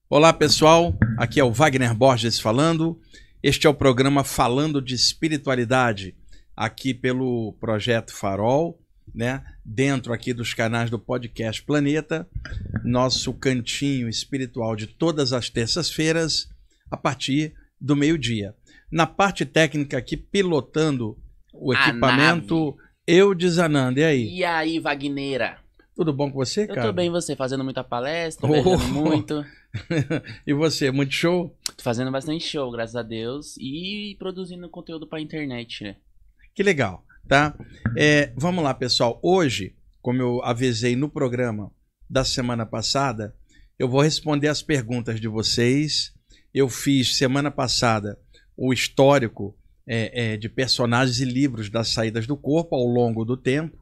Olá pessoal, aqui é o Wagner Borges falando. Este é o programa Falando de Espiritualidade, aqui pelo Projeto Farol, né? Dentro aqui dos canais do Podcast Planeta, nosso cantinho espiritual de todas as terças-feiras, a partir do meio-dia. Na parte técnica aqui, pilotando o equipamento, Eudes Ananda. E aí? E aí, Wagneira? Tudo bom com você, cara? Eu tô bem, você? Fazendo muita palestra, viajando muito. E você, muito show? Tô fazendo bastante show, graças a Deus. E produzindo conteúdo pra internet, né? Que legal, tá? Vamos lá, pessoal. Hoje, como eu avisei no programa da semana passada, eu vou responder as perguntas de vocês. Eu fiz, semana passada, o histórico de personagens e livros das saídas do corpo ao longo do tempo.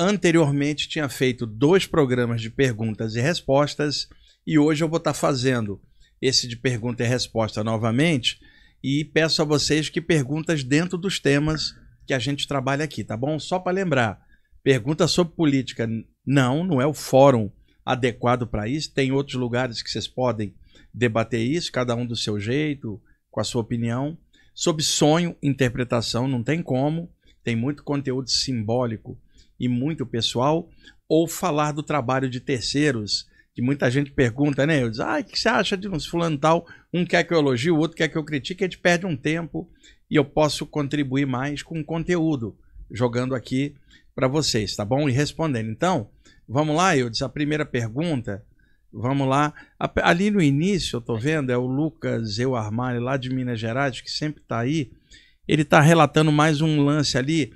Anteriormente tinha feito 2 programas de perguntas e respostas e hoje eu vou estar fazendo esse de pergunta e resposta novamente e peço a vocês que perguntas dentro dos temas que a gente trabalha aqui, tá bom? Só para lembrar, pergunta sobre política não é o fórum adequado para isso, tem outros lugares que vocês podem debater isso, cada um do seu jeito, com a sua opinião. Sobre sonho, interpretação, não tem como, tem muito conteúdo simbólico e muito pessoal, ou falar do trabalho de terceiros, que muita gente pergunta, né? Eu digo, o que você acha de uns fulano tal? Um quer que eu elogie, o outro quer que eu critique, a gente perde um tempo e eu posso contribuir mais com conteúdo, jogando aqui para vocês, tá bom? E respondendo. Então, vamos lá, Eudes, a primeira pergunta, vamos lá. Ali no início, eu tô vendo, é o Lucas Armário, lá de Minas Gerais, que sempre tá aí, ele tá relatando mais um lance ali,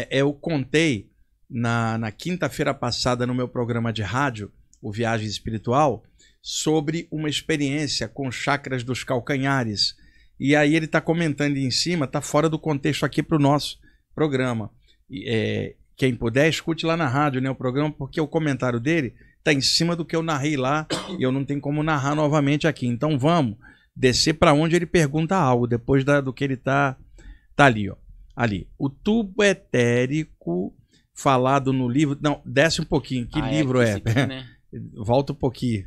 eu contei, na quinta-feira passada no meu programa de rádio, o Viagem Espiritual, sobre uma experiência com chakras dos calcanhares. E aí ele está comentando em cima, está fora do contexto aqui para o nosso programa. Quem puder, escute lá na rádio, né, o programa, porque o comentário dele está em cima do que eu narrei lá e eu não tenho como narrar novamente aqui. Então vamos descer para onde ele pergunta algo, depois do que ele tá ali, ó. Ali. O tubo etérico falado no livro... Não, desce um pouquinho. Que livro é? Aqui, né? Volta um pouquinho.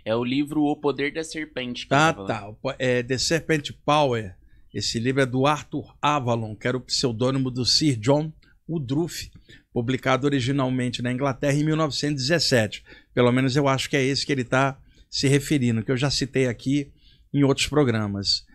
É o livro O Poder da Serpente. Tá. The Serpent Power. Esse livro é do Arthur Avalon, que era o pseudônimo do Sir John Woodruff, publicado originalmente na Inglaterra em 1917. Pelo menos eu acho que é esse que ele está se referindo, que eu já citei aqui em outros programas.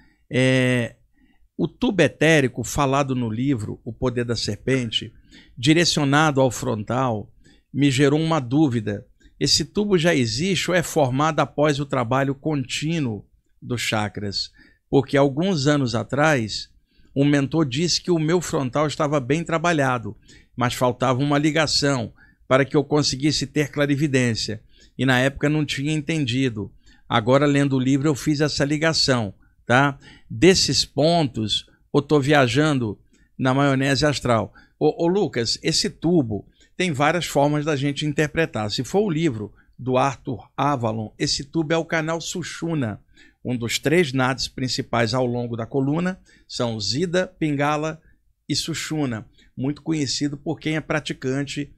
O tubo etérico, falado no livro O Poder da Serpente, direcionado ao frontal, me gerou uma dúvida. Esse tubo já existe ou é formado após o trabalho contínuo dos chakras? Porque alguns anos atrás, um mentor disse que o meu frontal estava bem trabalhado, mas faltava uma ligação para que eu conseguisse ter clarividência. E na época não tinha entendido. Agora, lendo o livro, eu fiz essa ligação. Tá? Desses pontos, eu estou viajando na maionese astral. Ô Lucas, esse tubo tem várias formas da gente interpretar. Se for o livro do Arthur Avalon, esse tubo é o canal Sushumna. Um dos 3 nadis principais ao longo da coluna são Zida, Pingala e Sushumna, muito conhecido por quem é praticante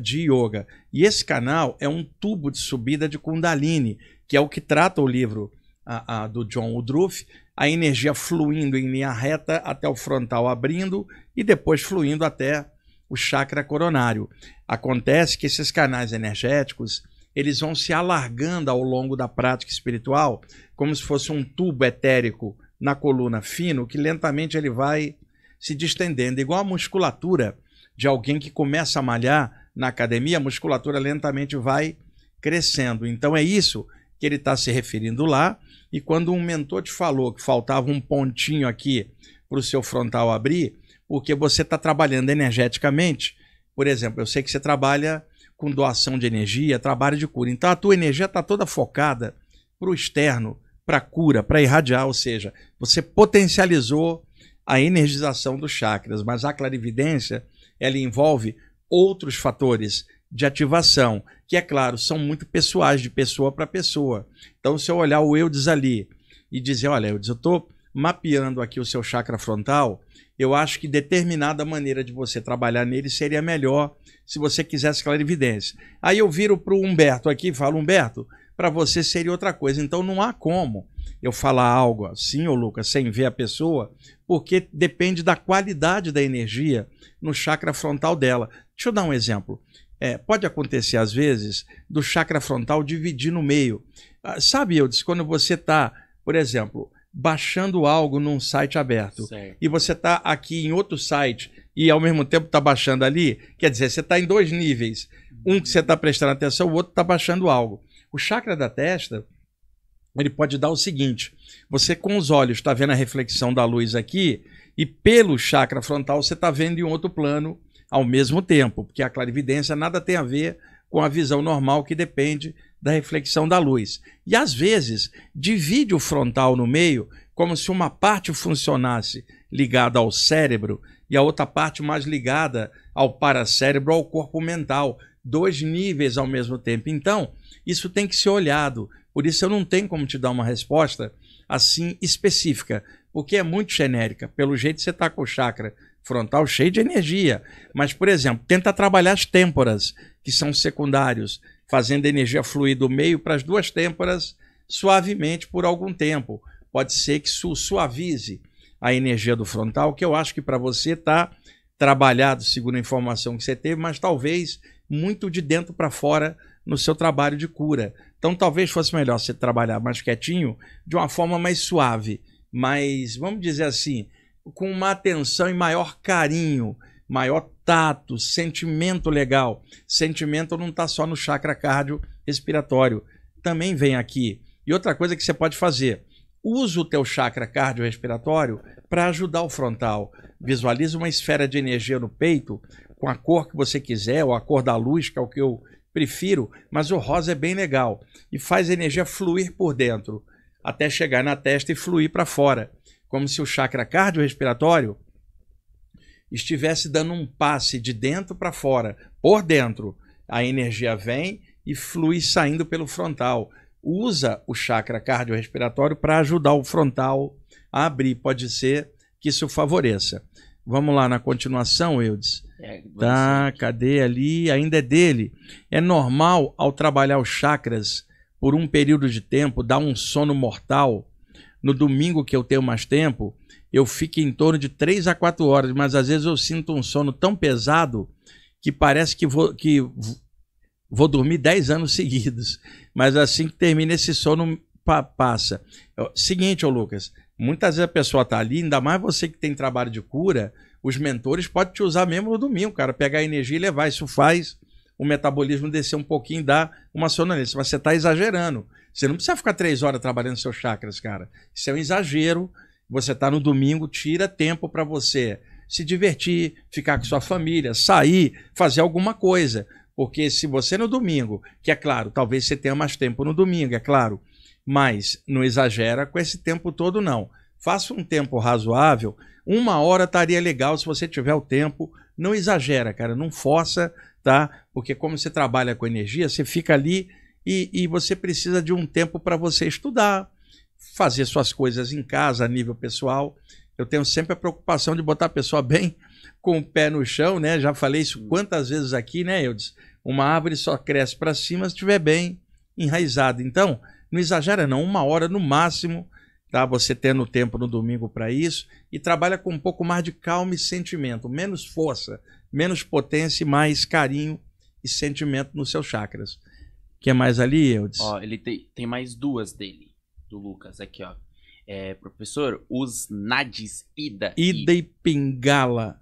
de yoga. E esse canal é um tubo de subida de Kundalini, que é o que trata o livro do John Woodruff, a energia fluindo em linha reta até o frontal abrindo e depois fluindo até o chakra coronário. Acontece que esses canais energéticos, eles vão se alargando ao longo da prática espiritual, como se fosse um tubo etérico na coluna fino, que lentamente ele vai se distendendo, igual a musculatura de alguém que começa a malhar na academia, a musculatura lentamente vai crescendo. Então é isso que ele está se referindo lá. E quando um mentor te falou que faltava um pontinho aqui para o seu frontal abrir, porque você está trabalhando energeticamente, por exemplo, eu sei que você trabalha com doação de energia, trabalho de cura, então a tua energia está toda focada para o externo, para a cura, para irradiar, ou seja, você potencializou a energização dos chakras, mas a clarividência, ela envolve outros fatores de ativação, que é claro, são muito pessoais, de pessoa para pessoa. Então, se eu olhar o Eudes ali e dizer, olha, Eudes, eu estou mapeando aqui o seu chakra frontal eu acho que determinada maneira de você trabalhar nele seria melhor se você quisesse clarividência. Aí eu viro para o Humberto aqui e falo, Humberto, para você seria outra coisa. Então não há como eu falar algo assim, ô Lucas, sem ver a pessoa, porque depende da qualidade da energia no chakra frontal dela. Deixa eu dar um exemplo. Pode acontecer, às vezes, do chakra frontal dividir no meio. Sabe, Eudes, quando você está, por exemplo, baixando algo num site aberto, certo, e você está aqui em outro site e ao mesmo tempo está baixando ali, quer dizer, você está em dois níveis. Um que você está prestando atenção, o outro está baixando algo. O chakra da testa, ele pode dar o seguinte, você com os olhos está vendo a reflexão da luz aqui e pelo chakra frontal você está vendo em outro plano ao mesmo tempo, porque a clarividência nada tem a ver com a visão normal que depende da reflexão da luz. E às vezes divide o frontal no meio como se uma parte funcionasse ligada ao cérebro e a outra parte mais ligada ao paracérebro, ao corpo mental. Dois níveis ao mesmo tempo. Então, isso tem que ser olhado. Por isso eu não tenho como te dar uma resposta assim específica, porque é muito genérica. Pelo jeito você está com o chakra frontal cheio de energia. Mas, por exemplo, tenta trabalhar as têmporas, que são secundários, fazendo a energia fluir do meio para as duas têmporas suavemente por algum tempo. Pode ser que suavize a energia do frontal, que eu acho que para você está trabalhado, segundo a informação que você teve, mas talvez muito de dentro para fora no seu trabalho de cura. Então talvez fosse melhor você trabalhar mais quietinho, de uma forma mais suave, mais, vamos dizer assim, com uma atenção e maior carinho, maior tato, sentimento legal. Sentimento não está só no chakra cardiorrespiratório, também vem aqui. E outra coisa que você pode fazer, usa o teu chakra cardiorrespiratório para ajudar o frontal. Visualiza uma esfera de energia no peito, com a cor que você quiser, ou a cor da luz, que é o que eu prefiro, mas o rosa é bem legal. E faz a energia fluir por dentro, até chegar na testa e fluir para fora. Como se o chakra cardiorrespiratório estivesse dando um passe de dentro para fora. Por dentro, a energia vem e flui saindo pelo frontal. Usa o chakra cardiorrespiratório para ajudar o frontal a abrir. Pode ser que isso favoreça. Vamos lá na continuação, Eudes. Tá, cadê ali? Ainda é dele. É normal, ao trabalhar os chakras por um período de tempo, dar um sono mortal. No domingo que eu tenho mais tempo, eu fico em torno de 3 a 4 horas, mas às vezes eu sinto um sono tão pesado que parece que vou dormir 10 anos seguidos. Mas assim que termina esse sono, passa. Seguinte, ô Lucas, muitas vezes a pessoa está ali, ainda mais você que tem trabalho de cura, os mentores podem te usar mesmo no domingo, cara, pegar a energia e levar. Isso faz o metabolismo descer um pouquinho, dar uma sonolência, mas você está exagerando. Você não precisa ficar 3 horas trabalhando seus chakras, cara. Isso é um exagero. Você está no domingo, tira tempo para você se divertir, ficar com sua família, sair, fazer alguma coisa. Porque se você no domingo, que é claro, talvez você tenha mais tempo no domingo, é claro, mas não exagera com esse tempo todo, não. Faça um tempo razoável, 1 hora estaria legal se você tiver o tempo. Não exagera, cara, não força, tá? Porque como você trabalha com energia, você fica ali e você precisa de um tempo para você estudar, fazer suas coisas em casa, a nível pessoal. Eu tenho sempre a preocupação de botar a pessoa bem com o pé no chão, né? Já falei isso quantas vezes aqui, né, Eudes? Uma árvore só cresce para cima se estiver bem enraizada. Então, não exagera não, 1 hora no máximo, tá? Você tendo tempo no domingo para isso, e trabalha com um pouco mais de calma e sentimento, menos força, menos potência e mais carinho e sentimento nos seus chakras. O que é mais ali, Eudes? Ó, ele tem mais 2 dele, do Lucas, aqui, ó. Professor, os nadis Ida e Pingala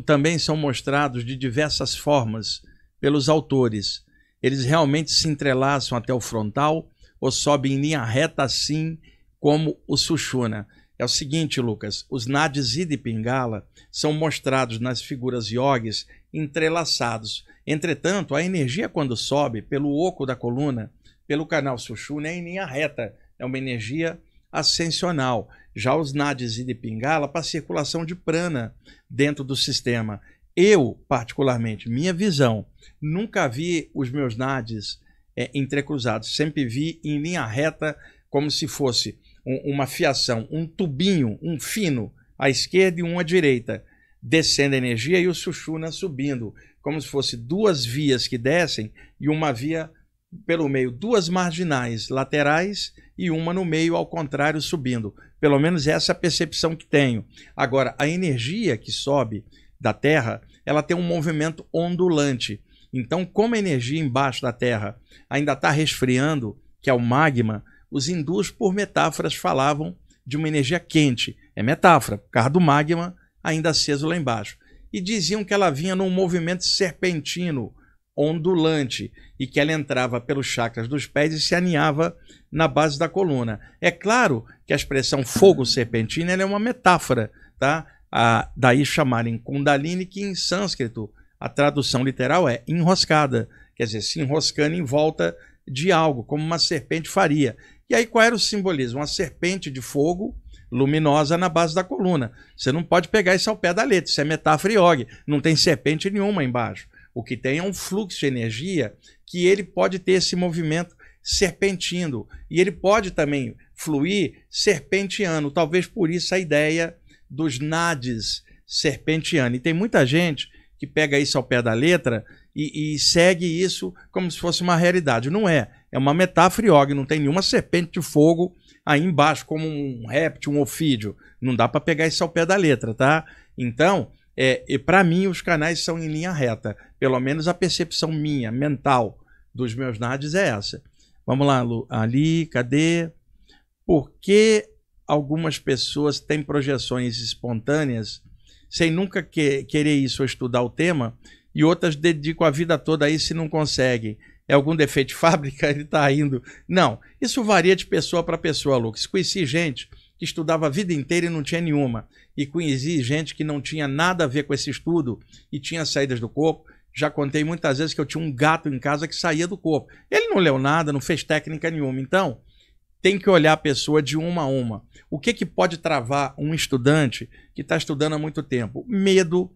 também são mostrados de diversas formas pelos autores. Eles realmente se entrelaçam até o frontal ou sobem em linha reta assim como o Sushumna. É o seguinte, Lucas, os nadis Ida e Pingala são mostrados nas figuras yogis entrelaçados. Entretanto, a energia quando sobe pelo oco da coluna, pelo canal Sushumna, é em linha reta, é uma energia ascensional. Já os nadis Ida e Pingala para circulação de prana dentro do sistema. Eu, particularmente, minha visão, nunca vi os meus nadis entrecruzados, sempre vi em linha reta, como se fosse uma fiação, um tubinho, um fino, à esquerda e um à direita, descendo a energia, e o Sushumna subindo, como se fosse duas vias que descem e uma via pelo meio, duas marginais laterais e uma no meio, ao contrário, subindo. Pelo menos essa é a percepção que tenho. Agora, a energia que sobe da Terra, ela tem um movimento ondulante. Então, como a energia embaixo da Terra ainda está resfriando, que é o magma, os hindus, por metáforas, falavam de uma energia quente. É metáfora, por causa do magma ainda aceso lá embaixo. E diziam que ela vinha num movimento serpentino, ondulante, e que ela entrava pelos chakras dos pés e se aninhava na base da coluna. É claro que a expressão fogo serpentino ela é uma metáfora, tá? Daí chamarem Kundalini, que em sânscrito a tradução literal é enroscada, quer dizer, se enroscando em volta de algo, como uma serpente faria. E aí qual era o simbolismo? Uma serpente de fogo luminosa na base da coluna. Você não pode pegar isso ao pé da letra, isso é metáfora yoga, não tem serpente nenhuma embaixo. O que tem é um fluxo de energia que ele pode ter esse movimento serpentino, e ele pode também fluir serpentiano, talvez por isso a ideia dos nadis serpentiano. E tem muita gente que pega isso ao pé da letra e segue isso como se fosse uma realidade. Não é. É uma metáfora yoga, não tem nenhuma serpente de fogo aí embaixo, como um réptil, um ofídeo. Não dá para pegar isso ao pé da letra, tá? Então, para mim, os canais são em linha reta. Pelo menos a percepção minha, mental, dos meus nadis é essa. Vamos lá, Lu. Ali, cadê? Por que algumas pessoas têm projeções espontâneas sem nunca querer isso ou estudar o tema, e outras dedicam a vida toda a isso e não conseguem? É algum defeito de fábrica? Ele está indo. Não, isso varia de pessoa para pessoa, Lucas. Conheci gente que estudava a vida inteira e não tinha nenhuma. E conheci gente que não tinha nada a ver com esse estudo e tinha saídas do corpo. Já contei muitas vezes que eu tinha um gato em casa que saía do corpo. Ele não leu nada, não fez técnica nenhuma. Então, tem que olhar a pessoa de uma a uma. O que pode travar um estudante que está estudando há muito tempo? Medo,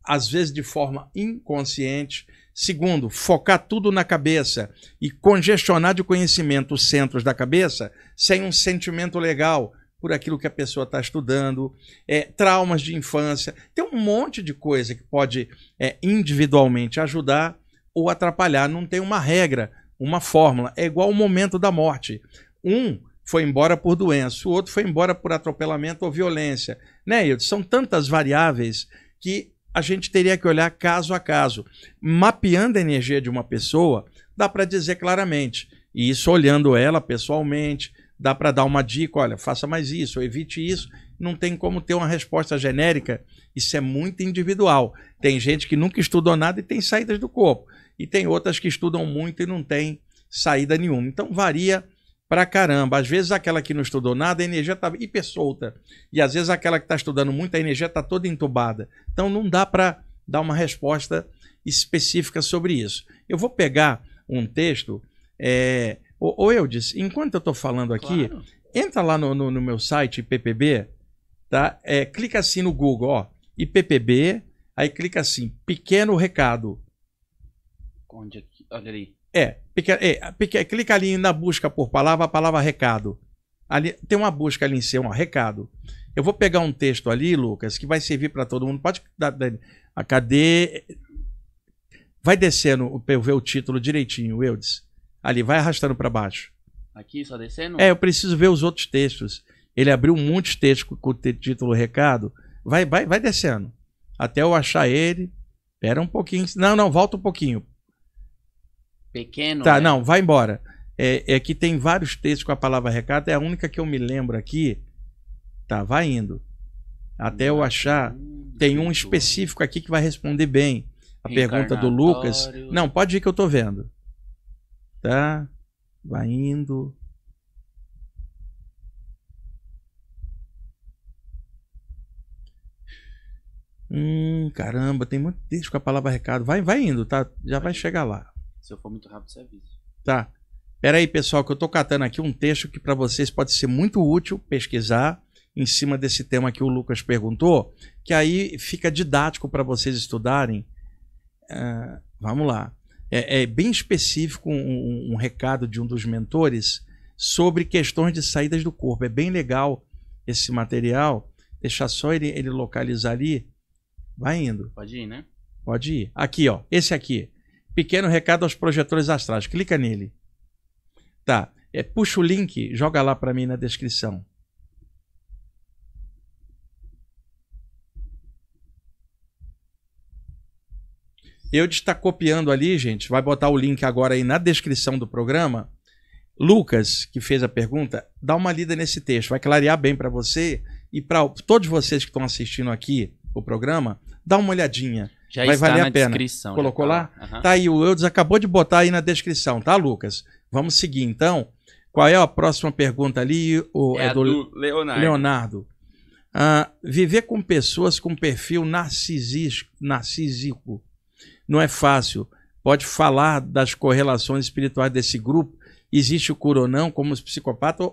às vezes de forma inconsciente. Segundo, focar tudo na cabeça e congestionar de conhecimento os centros da cabeça sem um sentimento legal por aquilo que a pessoa está estudando, traumas de infância. Tem um monte de coisa que pode individualmente ajudar ou atrapalhar. Não tem uma regra, uma fórmula. É igual o momento da morte. Um foi embora por doença, o outro foi embora por atropelamento ou violência. Né, Hilton? São tantas variáveis que a gente teria que olhar caso a caso. Mapeando a energia de uma pessoa, dá para dizer claramente. E isso olhando ela pessoalmente, dá para dar uma dica, olha, faça mais isso, ou evite isso. Não tem como ter uma resposta genérica. Isso é muito individual. Tem gente que nunca estudou nada e tem saídas do corpo. E tem outras que estudam muito e não tem saída nenhuma. Então varia pra caramba. Às vezes aquela que não estudou nada, a energia está hiper solta. E às vezes aquela que está estudando muito, a energia está toda entubada. Então não dá para dar uma resposta específica sobre isso. Eu vou pegar um texto. Ô Eudes, enquanto eu estou falando aqui, claro, entra lá no meu site IPPB, tá? Clica assim no Google, ó, IPPB, aí clica assim, pequeno recado. Onde aqui? Olha ali. Clica ali na busca por palavra, a palavra recado. Ali, tem uma busca ali em cima, recado. Eu vou pegar um texto ali, Lucas, que vai servir para todo mundo. Pode dar. Cadê? Vai descendo para eu ver o título direitinho, Eudes. Ali, vai arrastando para baixo. Aqui, só descendo? Eu preciso ver os outros textos. Ele abriu muitos textos com o título recado. Vai descendo. Até eu achar ele. Espera um pouquinho. Não, volta um pouquinho. Pequeno. Tá, não, vai embora. Que tem vários textos com a palavra recado, é a única que eu me lembro aqui. Tá, vai indo. Até eu achar. Tem um específico aqui que vai responder bem a pergunta do Lucas. Não, pode ir que eu tô vendo. Tá, vai indo. Caramba, tem muito texto com a palavra recado. Vai indo, tá? Já vai chegar lá. Se eu for muito rápido, você avisa. Tá. Pera aí, pessoal, que eu tô catando aqui um texto que para vocês pode ser muito útil pesquisar em cima desse tema que o Lucas perguntou, que aí fica didático para vocês estudarem. Vamos lá. É bem específico um recado de um dos mentores sobre questões de saídas do corpo. É bem legal esse material. Deixar só ele localizar ali. Vai indo. Pode ir, né? Pode ir. Aqui, ó. Esse aqui. Pequeno recado aos projetores astrais. Clica nele. Tá. Puxa o link, joga lá para mim na descrição. Eu está copiando ali, gente. Vai botar o link agora aí na descrição do programa. Lucas, que fez a pergunta, dá uma lida nesse texto. Vai clarear bem para você e para todos vocês que estão assistindo aqui o programa. Dá uma olhadinha. Já vai está valer na a pena. Descrição. Colocou lá? Uhum. Tá aí, o Eudes acabou de botar aí na descrição, tá, Lucas? Vamos seguir, então. Qual é a próxima pergunta ali? É do Leonardo. Viver com pessoas com perfil narcísico não é fácil. Pode falar das correlações espirituais desse grupo? Existe o cura ou não, como os psicopatas?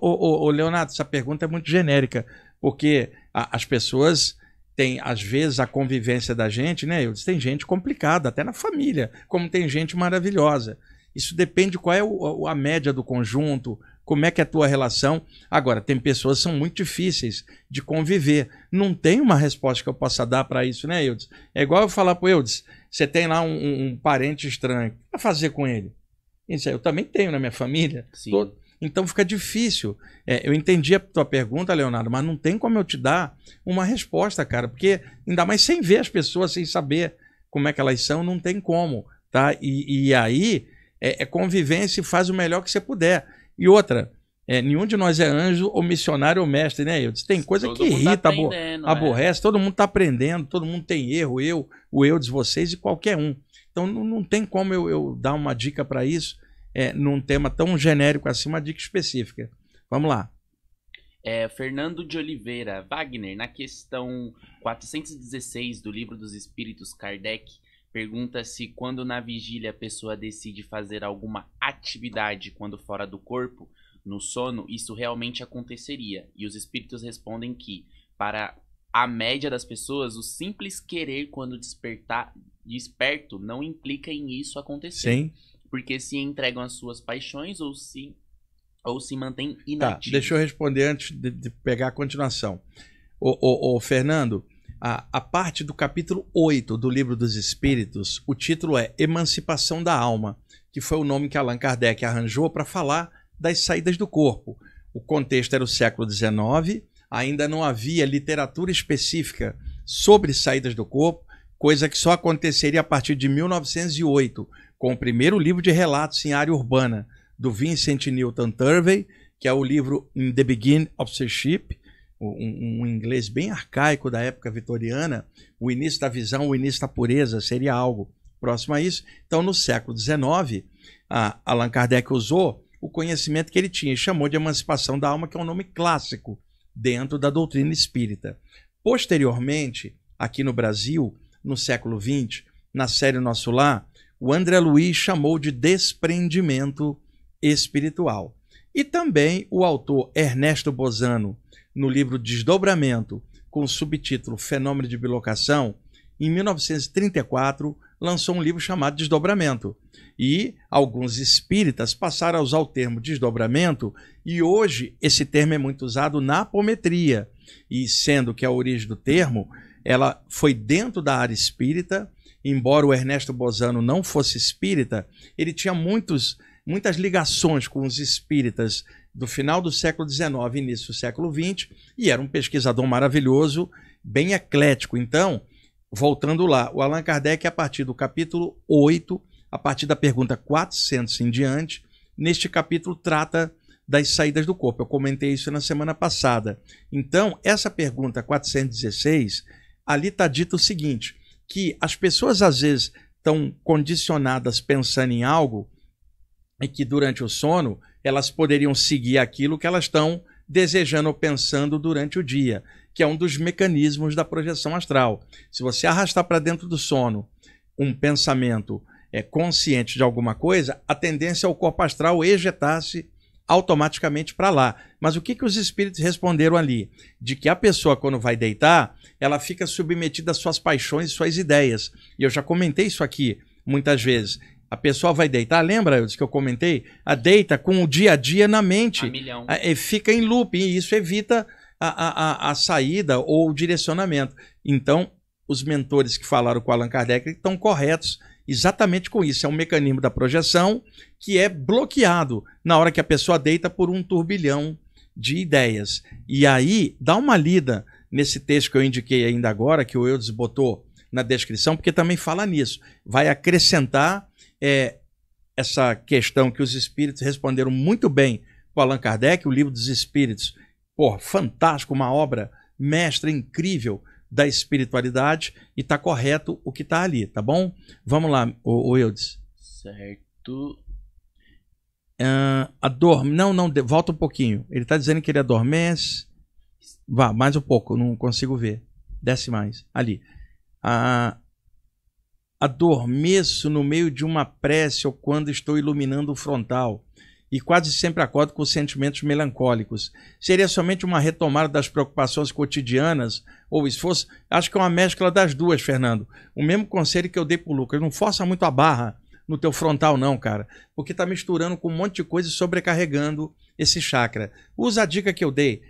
Leonardo, essa pergunta é muito genérica, porque as pessoas têm, às vezes, a convivência da gente, né? Tem gente complicada, até na família, como tem gente maravilhosa. Isso depende qual é a média do conjunto, como é que é a tua relação. Agora, tem pessoas que são muito difíceis de conviver. Não tem uma resposta que eu possa dar para isso, né, Eudes? É igual eu falar para o Eudes, você tem lá um parente estranho, o que vai fazer com ele? Isso aí eu também tenho na minha família. Então fica difícil. Eu entendi a tua pergunta, Leonardo, mas não tem como eu te dar uma resposta, cara, porque ainda mais sem ver as pessoas, sem saber como é que elas são, não tem como, tá? E aí convivência e faz o melhor que você puder. E outra, nenhum de nós é anjo ou missionário ou mestre, né? Tem coisa todo que irrita, tá aborrece, todo mundo está aprendendo, todo mundo tem erro, o Eudes, vocês e qualquer um. Então não tem como eu dar uma dica para isso, num tema tão genérico assim, uma dica específica. Vamos lá. Fernando de Oliveira, Wagner, na questão 416 do Livro dos Espíritos, Kardec pergunta se quando na vigília a pessoa decide fazer alguma atividade quando fora do corpo, no sono, isso realmente aconteceria. E os espíritos respondem que, para a média das pessoas, o simples querer quando desperto não implica em isso acontecer. Sim. Porque se entregam às suas paixões ou se mantêm inativos. Tá, deixa eu responder antes de pegar a continuação. Fernando, a parte do capítulo 8 do Livro dos Espíritos, o título é Emancipação da Alma, que foi o nome que Allan Kardec arranjou para falar das saídas do corpo. O contexto era o século XIX, ainda não havia literatura específica sobre saídas do corpo, coisa que só aconteceria a partir de 1908, com o primeiro livro de relatos em área urbana, do Vincent Newton Turvey, que é o livro In the Beginning of Seership, um inglês bem arcaico da época vitoriana. O início da visão, o início da pureza seria algo próximo a isso. Então, no século XIX, Allan Kardec usou o conhecimento que ele tinha e chamou de emancipação da alma, que é um nome clássico dentro da doutrina espírita. Posteriormente, aqui no Brasil, no século XX, na série Nosso Lar, o André Luiz chamou de desprendimento espiritual. E também o autor Ernesto Bozano, no livro Desdobramento, com o subtítulo Fenômeno de Bilocação, em 1934, lançou um livro chamado Desdobramento. E alguns espíritas passaram a usar o termo desdobramento, e hoje esse termo é muito usado na apometria. E sendo que a origem do termo, ela foi dentro da área espírita, embora o Ernesto Bozano não fosse espírita, ele tinha muitas ligações com os espíritas do final do século XIX e início do século XX, e era um pesquisador maravilhoso, bem eclético. Então, voltando lá, o Allan Kardec, a partir do capítulo 8, a partir da pergunta 400 em diante, neste capítulo trata das saídas do corpo. Eu comentei isso na semana passada. Então, essa pergunta 416, ali está dito o seguinte, que as pessoas às vezes estão condicionadas pensando em algo e que durante o sono elas poderiam seguir aquilo que elas estão desejando ou pensando durante o dia, que é um dos mecanismos da projeção astral. Se você arrastar para dentro do sono um pensamento consciente de alguma coisa, a tendência é o corpo astral ejetar-se automaticamente para lá. Mas o que os espíritos responderam ali? De que a pessoa, quando vai deitar, ela fica submetida às suas paixões e suas ideias. E eu já comentei isso aqui muitas vezes. A pessoa vai deitar, lembra, Eudes, que eu comentei? A deita com o dia a dia na mente. A milhão. Fica em loop, e isso evita a saída ou o direcionamento. Então, os mentores que falaram com Allan Kardec estão corretos exatamente com isso. É um mecanismo da projeção que é bloqueado na hora que a pessoa deita por um turbilhão de ideias. E aí, dá uma lida nesse texto que eu indiquei ainda agora, que o Eudes botou na descrição, porque também fala nisso. Vai acrescentar essa questão que os espíritos responderam muito bem com Allan Kardec, o Livro dos Espíritos. Pô, fantástico, uma obra mestra incrível da espiritualidade, e tá correto o que tá ali, tá bom? Vamos lá, o Eudes. Certo. Não, volta um pouquinho. Ele tá dizendo que ele adormece. Vá, mais um pouco, não consigo ver. Desce mais. Ali. Adormeço no meio de uma prece ou quando estou iluminando o frontal. E quase sempre acordo com sentimentos melancólicos. Seria somente uma retomada das preocupações cotidianas ou esforço? Acho que é uma mescla das duas, Fernando. O mesmo conselho que eu dei pro Lucas. Não força muito a barra no teu frontal não, cara. Porque tá misturando com um monte de coisa e sobrecarregando esse chakra. Usa a dica que eu dei.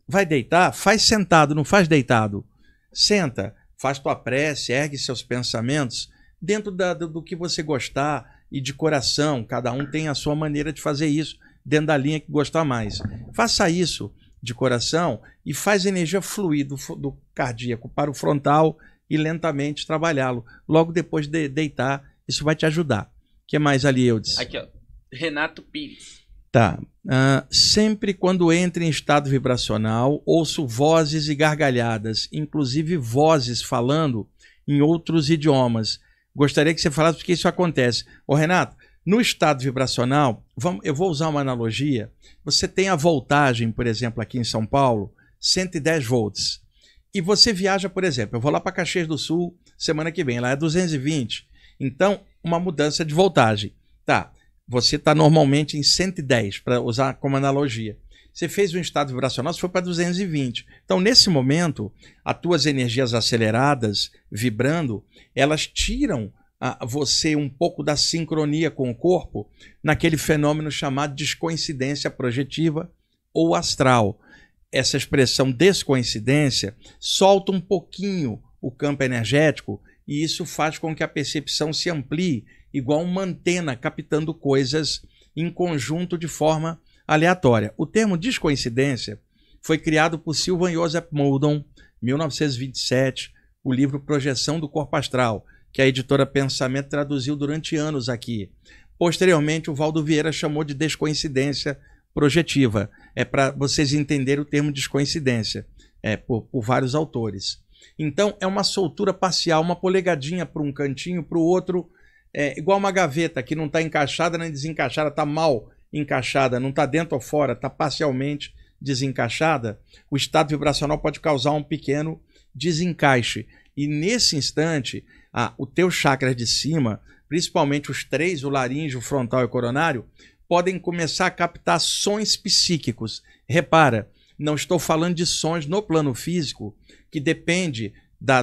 Vai deitar? Faz sentado, não faz deitado. Senta, faz tua prece, ergue seus pensamentos dentro do que você gostar e de coração. Cada um tem a sua maneira de fazer isso, dentro da linha que gostar mais. Faça isso de coração e faz a energia fluir do cardíaco para o frontal e lentamente trabalhá-lo. Logo depois de deitar, isso vai te ajudar. O que mais ali, Eudes? Aqui, ó. Renato Pires. Tá. Sempre quando entro em estado vibracional, ouço vozes e gargalhadas, inclusive vozes falando em outros idiomas. Gostaria que você falasse porque isso acontece. Ô Renato, no estado vibracional, eu vou usar uma analogia. Você tem a voltagem, por exemplo, aqui em São Paulo, 110 volts. E você viaja, por exemplo, eu vou lá para Caxias do Sul semana que vem, lá é 220. Então, uma mudança de voltagem. Tá, você está normalmente em 110, para usar como analogia. Você fez um estado vibracional, você foi para 220. Então, nesse momento, as tuas energias aceleradas, vibrando, elas tiram você um pouco da sincronia com o corpo naquele fenômeno chamado descoincidência projetiva ou astral. Essa expressão descoincidência solta um pouquinho o campo energético e isso faz com que a percepção se amplie, igual uma antena captando coisas em conjunto de forma aleatória. O termo descoincidência foi criado por Sylvan Joseph Moudon, 1927, o livro Projeção do Corpo Astral, que a editora Pensamento traduziu durante anos aqui. Posteriormente, o Valdo Vieira chamou de descoincidência projetiva. É para vocês entenderem o termo descoincidência, por vários autores. Então, é uma soltura parcial, uma polegadinha para um cantinho, para o outro, igual uma gaveta que não está encaixada nem desencaixada, está mal encaixada, não está dentro ou fora, está parcialmente desencaixada. O estado vibracional pode causar um pequeno desencaixe. E nesse instante, o teu chakra de cima, principalmente os três, o laríngeo, o frontal e o coronário, podem começar a captar sons psíquicos. Repara, não estou falando de sons no plano físico, que depende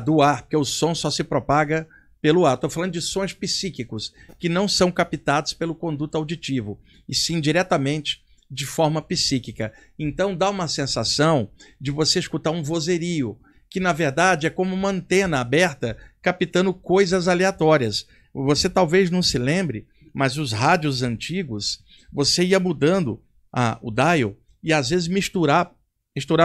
do ar, porque o som só se propaga pelo ar. Estou falando de sons psíquicos, que não são captados pelo conduto auditivo, e sim diretamente de forma psíquica. Então dá uma sensação de você escutar um vozerio, que na verdade é como uma antena aberta captando coisas aleatórias. Você talvez não se lembre, mas os rádios antigos, você ia mudando o dial e às vezes misturava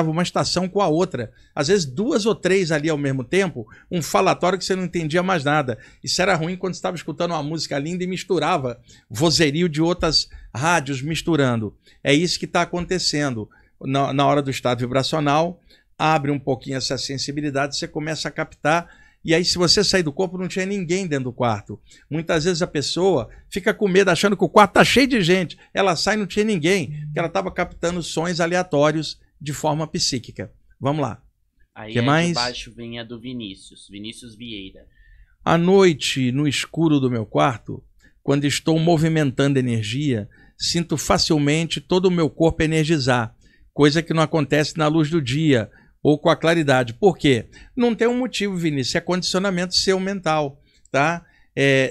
uma estação com a outra. Às vezes 2 ou 3 ali ao mesmo tempo, um falatório que você não entendia mais nada. Isso era ruim quando você estava escutando uma música linda e misturava vozerio de outras rádios misturando. É isso que está acontecendo na hora do estado vibracional. Abre um pouquinho essa sensibilidade, você começa a captar, e aí se você sair do corpo não tinha ninguém dentro do quarto. Muitas vezes a pessoa fica com medo achando que o quarto está cheio de gente, ela sai e não tinha ninguém, porque ela estava captando sons aleatórios de forma psíquica. Vamos lá. Aí que mais? De baixo vem a do Vinícius Vieira. À noite, no escuro do meu quarto, quando estou movimentando energia, sinto facilmente todo o meu corpo energizar, coisa que não acontece na luz do dia ou com a claridade. Por quê? Não tem um motivo, Vinícius, é condicionamento seu mental, tá?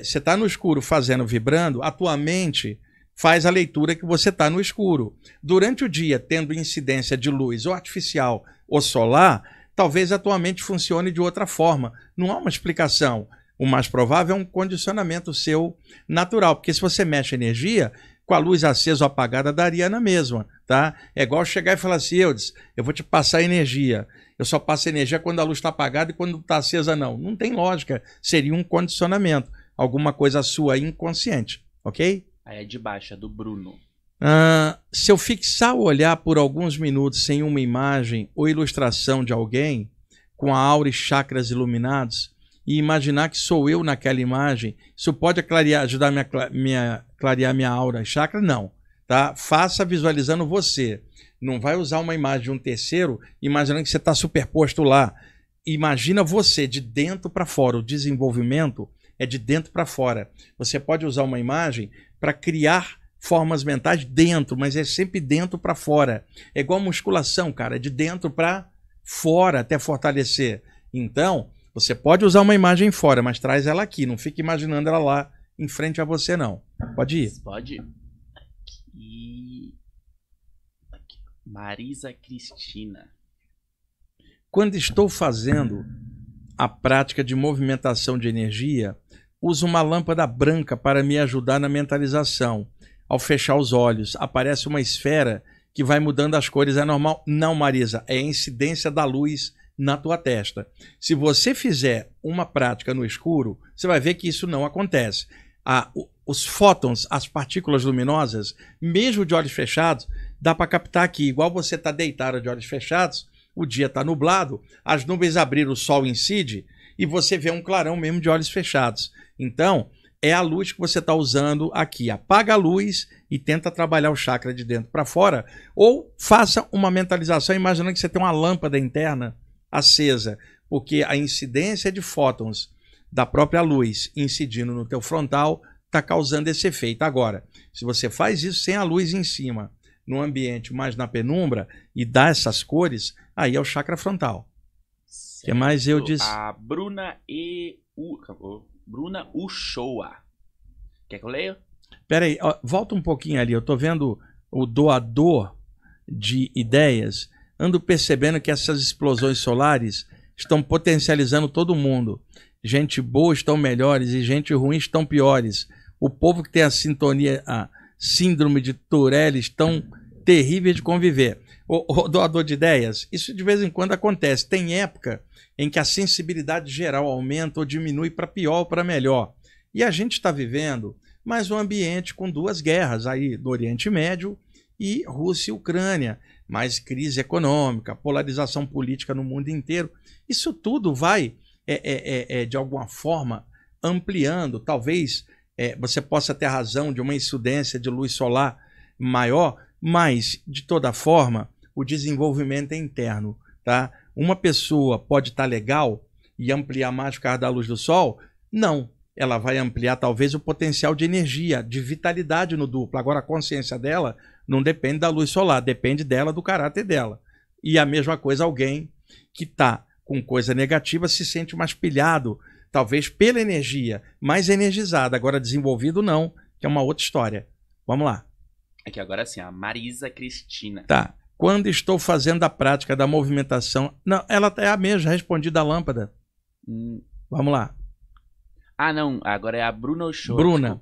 Você está no escuro vibrando, a tua mente faz a leitura que você está no escuro. Durante o dia, tendo incidência de luz ou artificial ou solar, talvez a tua mente funcione de outra forma. Não há uma explicação. O mais provável é um condicionamento seu natural, porque se você mexe energia, com a luz acesa ou apagada daria na mesma, tá? É igual chegar e falar assim, Eudes, eu vou te passar energia. Eu só passo energia quando a luz está apagada e quando está acesa não. Não tem lógica. Seria um condicionamento. Alguma coisa sua inconsciente, ok? Aí é de baixo, é do Bruno. Se eu fixar o olhar por alguns minutos sem uma imagem ou ilustração de alguém, com a aura e chakras iluminados, e imaginar que sou eu naquela imagem, isso pode ajudar a clarear minha aura e chakra? Não. Tá? Faça visualizando você. Não vai usar uma imagem de um terceiro imaginando que você está superposto lá. Imagina você de dentro para fora. O desenvolvimento é de dentro para fora. Você pode usar uma imagem para criar formas mentais dentro, mas é sempre dentro para fora. É igual musculação, cara, é de dentro para fora até fortalecer. Então, você pode usar uma imagem fora, mas traz ela aqui. Não fique imaginando ela lá em frente a você, não. Pode ir. Pode. Aqui. Marisa Cristina. Quando estou fazendo a prática de movimentação de energia, uso uma lâmpada branca para me ajudar na mentalização. Ao fechar os olhos, aparece uma esfera que vai mudando as cores. É normal? Não, Marisa. É a incidência da luz na tua testa. Se você fizer uma prática no escuro, você vai ver que isso não acontece. Os fótons, as partículas luminosas, mesmo de olhos fechados, dá para captar aqui. Igual você está deitado de olhos fechados, o dia está nublado, as nuvens abriram, o sol incide e você vê um clarão mesmo de olhos fechados. Então, é a luz que você está usando aqui. Apaga a luz e tenta trabalhar o chakra de dentro para fora, ou faça uma mentalização imaginando que você tem uma lâmpada interna acesa, porque a incidência de fótons da própria luz incidindo no teu frontal está causando esse efeito. Agora, se você faz isso sem a luz em cima, no ambiente mais na penumbra, e dá essas cores, aí é o chakra frontal. O que mais eu disse? A Bruna Uchoa. Quer que eu leia? Pera aí, volta um pouquinho ali. Eu estou vendo o doador de ideias. Ando percebendo que essas explosões solares estão potencializando todo mundo. Gente boa estão melhores e gente ruim estão piores. O povo que tem a síndrome de Tourette estão terríveis de conviver. O doador de ideias, isso de vez em quando acontece. Tem época em que a sensibilidade geral aumenta ou diminui para pior ou para melhor. E a gente está vivendo mais um ambiente com duas guerras aí do Oriente Médio e Rússia e Ucrânia, mais crise econômica, polarização política no mundo inteiro. Isso tudo vai, de alguma forma, ampliando. Talvez você possa ter razão de uma incidência de luz solar maior, mas, de toda forma, o desenvolvimento é interno. Tá? Uma pessoa pode estar legal e ampliar mais por causa da luz do sol? Não. Ela vai ampliar talvez o potencial de energia, de vitalidade no duplo. Agora a consciência dela não depende da luz solar, depende dela, do caráter dela. E a mesma coisa, alguém que está com coisa negativa se sente mais pilhado, talvez pela energia, mais energizado. Agora desenvolvido não, que é uma outra história. Vamos lá. Aqui agora sim, a Marisa Cristina. Tá. Quando estou fazendo a prática da movimentação... Não, ela é a mesma, respondi da lâmpada. Vamos lá. Ah, não. Agora é a Bruna Ochoa. Bruna,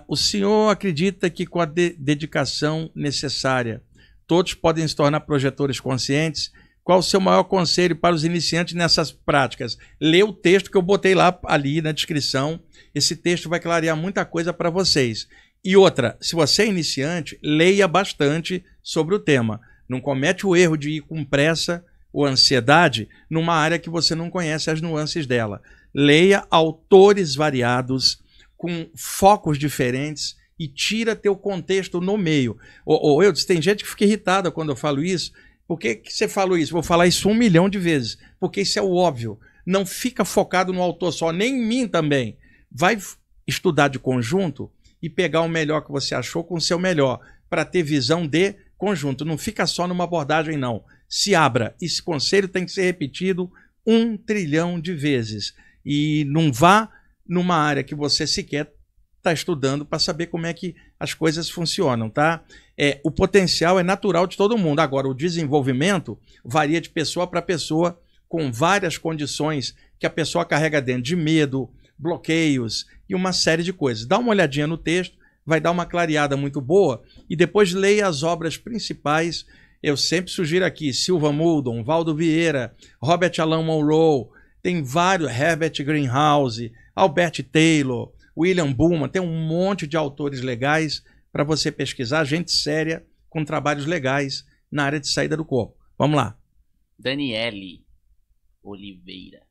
o senhor acredita que com a dedicação necessária, todos podem se tornar projetores conscientes? Qual o seu maior conselho para os iniciantes nessas práticas? Lê o texto que eu botei lá ali na descrição. Esse texto vai clarear muita coisa para vocês. E outra, se você é iniciante, leia bastante sobre o tema. Não comete o erro de ir com pressa ou ansiedade numa área que você não conhece as nuances dela. Leia autores variados, com focos diferentes, e tira teu contexto no meio. Tem gente que fica irritada quando eu falo isso. Por que você falou isso? Vou falar isso 1 milhão de vezes, porque isso é o óbvio. Não fica focado no autor só, nem em mim também. Vai estudar de conjunto e pegar o melhor que você achou com o seu melhor, para ter visão de conjunto. Não fica só numa abordagem, não. Se abra. Esse conselho tem que ser repetido 1 trilhão de vezes. E não vá numa área que você sequer está estudando para saber como é que as coisas funcionam, tá? O potencial é natural de todo mundo. Agora, o desenvolvimento varia de pessoa para pessoa, com várias condições que a pessoa carrega dentro de medo, bloqueios e uma série de coisas. Dá uma olhadinha no texto, vai dar uma clareada muito boa e depois leia as obras principais. Eu sempre sugiro aqui Silva Muldon, Valdo Vieira, Robert Alan Monroe, tem vários, Herbert Greenhouse, Albert Taylor, William Buhlmann, tem um monte de autores legais para você pesquisar, gente séria com trabalhos legais na área de saída do corpo. Vamos lá. Daniele Oliveira.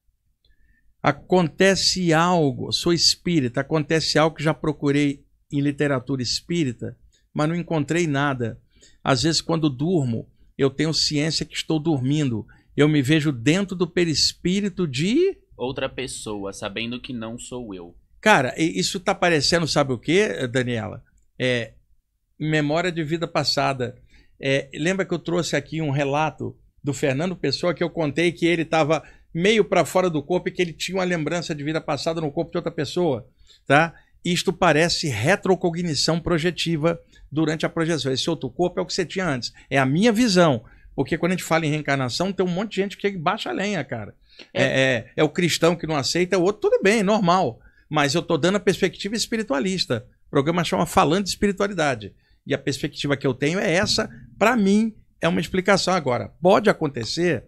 Acontece algo, sou espírita, acontece algo que já procurei em literatura espírita, mas não encontrei nada. Às vezes, quando durmo, eu tenho ciência que estou dormindo. Eu me vejo dentro do perispírito de outra pessoa, sabendo que não sou eu. Cara, isso tá parecendo, sabe o quê, Daniela? Memória de vida passada. Lembra que eu trouxe aqui um relato do Fernando Pessoa, que eu contei que ele estava meio para fora do corpo e que ele tinha uma lembrança de vida passada no corpo de outra pessoa, tá? Isto parece retrocognição projetiva durante a projeção. Esse outro corpo é o que você tinha antes. É a minha visão. Porque quando a gente fala em reencarnação, tem um monte de gente que baixa a lenha, cara. É o cristão que não aceita, o outro, tudo bem, normal. Mas eu tô dando a perspectiva espiritualista. O programa chama Falando de Espiritualidade. E a perspectiva que eu tenho é essa. Para mim, é uma explicação. Agora, pode acontecer.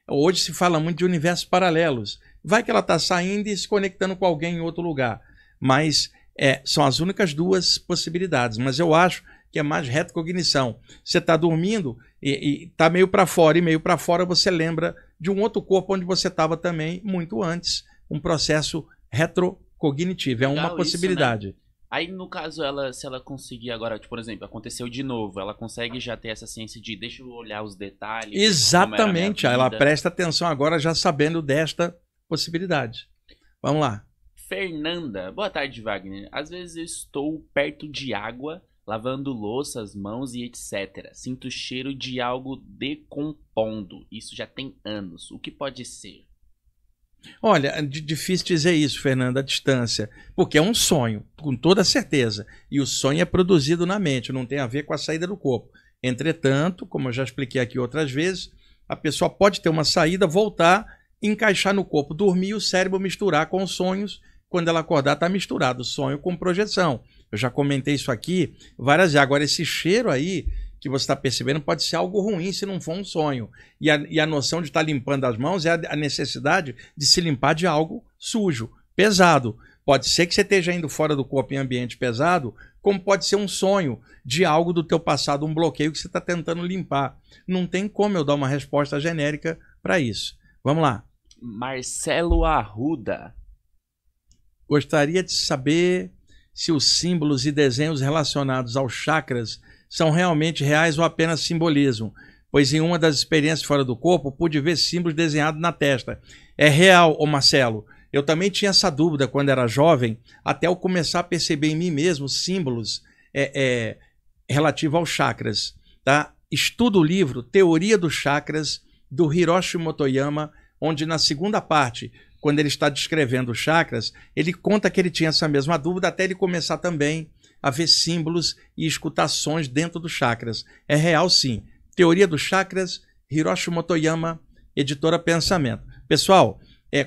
Hoje se fala muito de universos paralelos. Vai que ela está saindo e se conectando com alguém em outro lugar. Mas são as únicas duas possibilidades. Mas eu acho que é mais retrocognição. Você está dormindo e está meio para fora, e meio para fora você lembra de um outro corpo onde você estava também muito antes. Um processo retrocognitivo. É uma possibilidade. Isso, né? Aí, no caso, se ela conseguir agora, tipo, por exemplo, aconteceu de novo, ela consegue já ter essa ciência de deixa eu olhar os detalhes. Exatamente, ela presta atenção agora já sabendo desta possibilidade. Vamos lá. Fernanda, boa tarde, Wagner. Às vezes eu estou perto de água, lavando louça, as mãos e etc. Sinto o cheiro de algo decompondo. Isso já tem anos. O que pode ser? Olha, é difícil dizer isso, Fernanda, à distância, porque é um sonho, com toda certeza. E o sonho é produzido na mente, não tem a ver com a saída do corpo. Entretanto, como eu já expliquei aqui outras vezes, a pessoa pode ter uma saída, voltar, encaixar no corpo, dormir e o cérebro misturar com os sonhos. Quando ela acordar, está misturado sonho com projeção. Eu já comentei isso aqui várias vezes. Agora, esse cheiro aí que você está percebendo pode ser algo ruim se não for um sonho. E a noção de estar limpando as mãos é a necessidade de se limpar de algo sujo, pesado. Pode ser que você esteja indo fora do corpo em ambiente pesado, como pode ser um sonho de algo do teu passado, um bloqueio que você está tentando limpar. Não tem como eu dar uma resposta genérica para isso. Vamos lá. Marcelo Arruda. Gostaria de saber se os símbolos e desenhos relacionados aos chakras são realmente reais ou apenas simbolismo, pois em uma das experiências fora do corpo pude ver símbolos desenhados na testa. É real, ô Marcelo. Eu também tinha essa dúvida quando era jovem, até eu começar a perceber em mim mesmo símbolos relativos aos chakras. Tá? Estudo o livro Teoria dos Chakras, do Hiroshi Motoyama, onde na segunda parte, quando ele está descrevendo os chakras, ele conta que ele tinha essa mesma dúvida até ele começar também a ver símbolos e escutações dentro dos chakras. É real, sim. Teoria dos Chakras, Hiroshi Motoyama, editora Pensamento. Pessoal,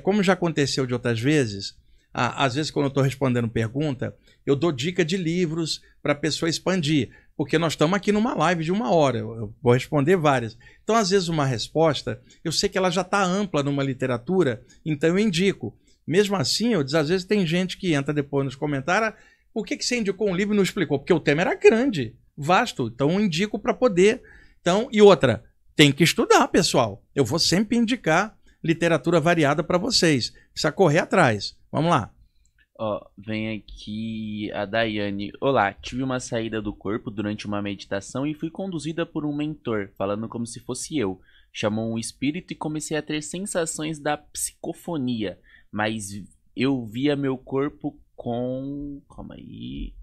como já aconteceu de outras vezes, às vezes quando eu estou respondendo pergunta, eu dou dica de livros para a pessoa expandir, porque nós estamos aqui numa live de 1 hora, eu vou responder várias. Então, às vezes, uma resposta, eu sei que ela já está ampla numa literatura, então eu indico. Mesmo assim, às vezes tem gente que entra depois nos comentários, por que você indicou um livro e não explicou? Porque o tema era grande, vasto, então eu indico para poder. Então, e outra, tem que estudar, pessoal. Eu vou sempre indicar literatura variada para vocês. Precisa correr atrás. Vamos lá. Vem aqui a Daiane. Olá, tive uma saída do corpo durante uma meditação e fui conduzida por um mentor, falando como se fosse eu. Chamou um espírito e comecei a ter sensações da psicofonia, mas eu via meu corpo com... Calma aí...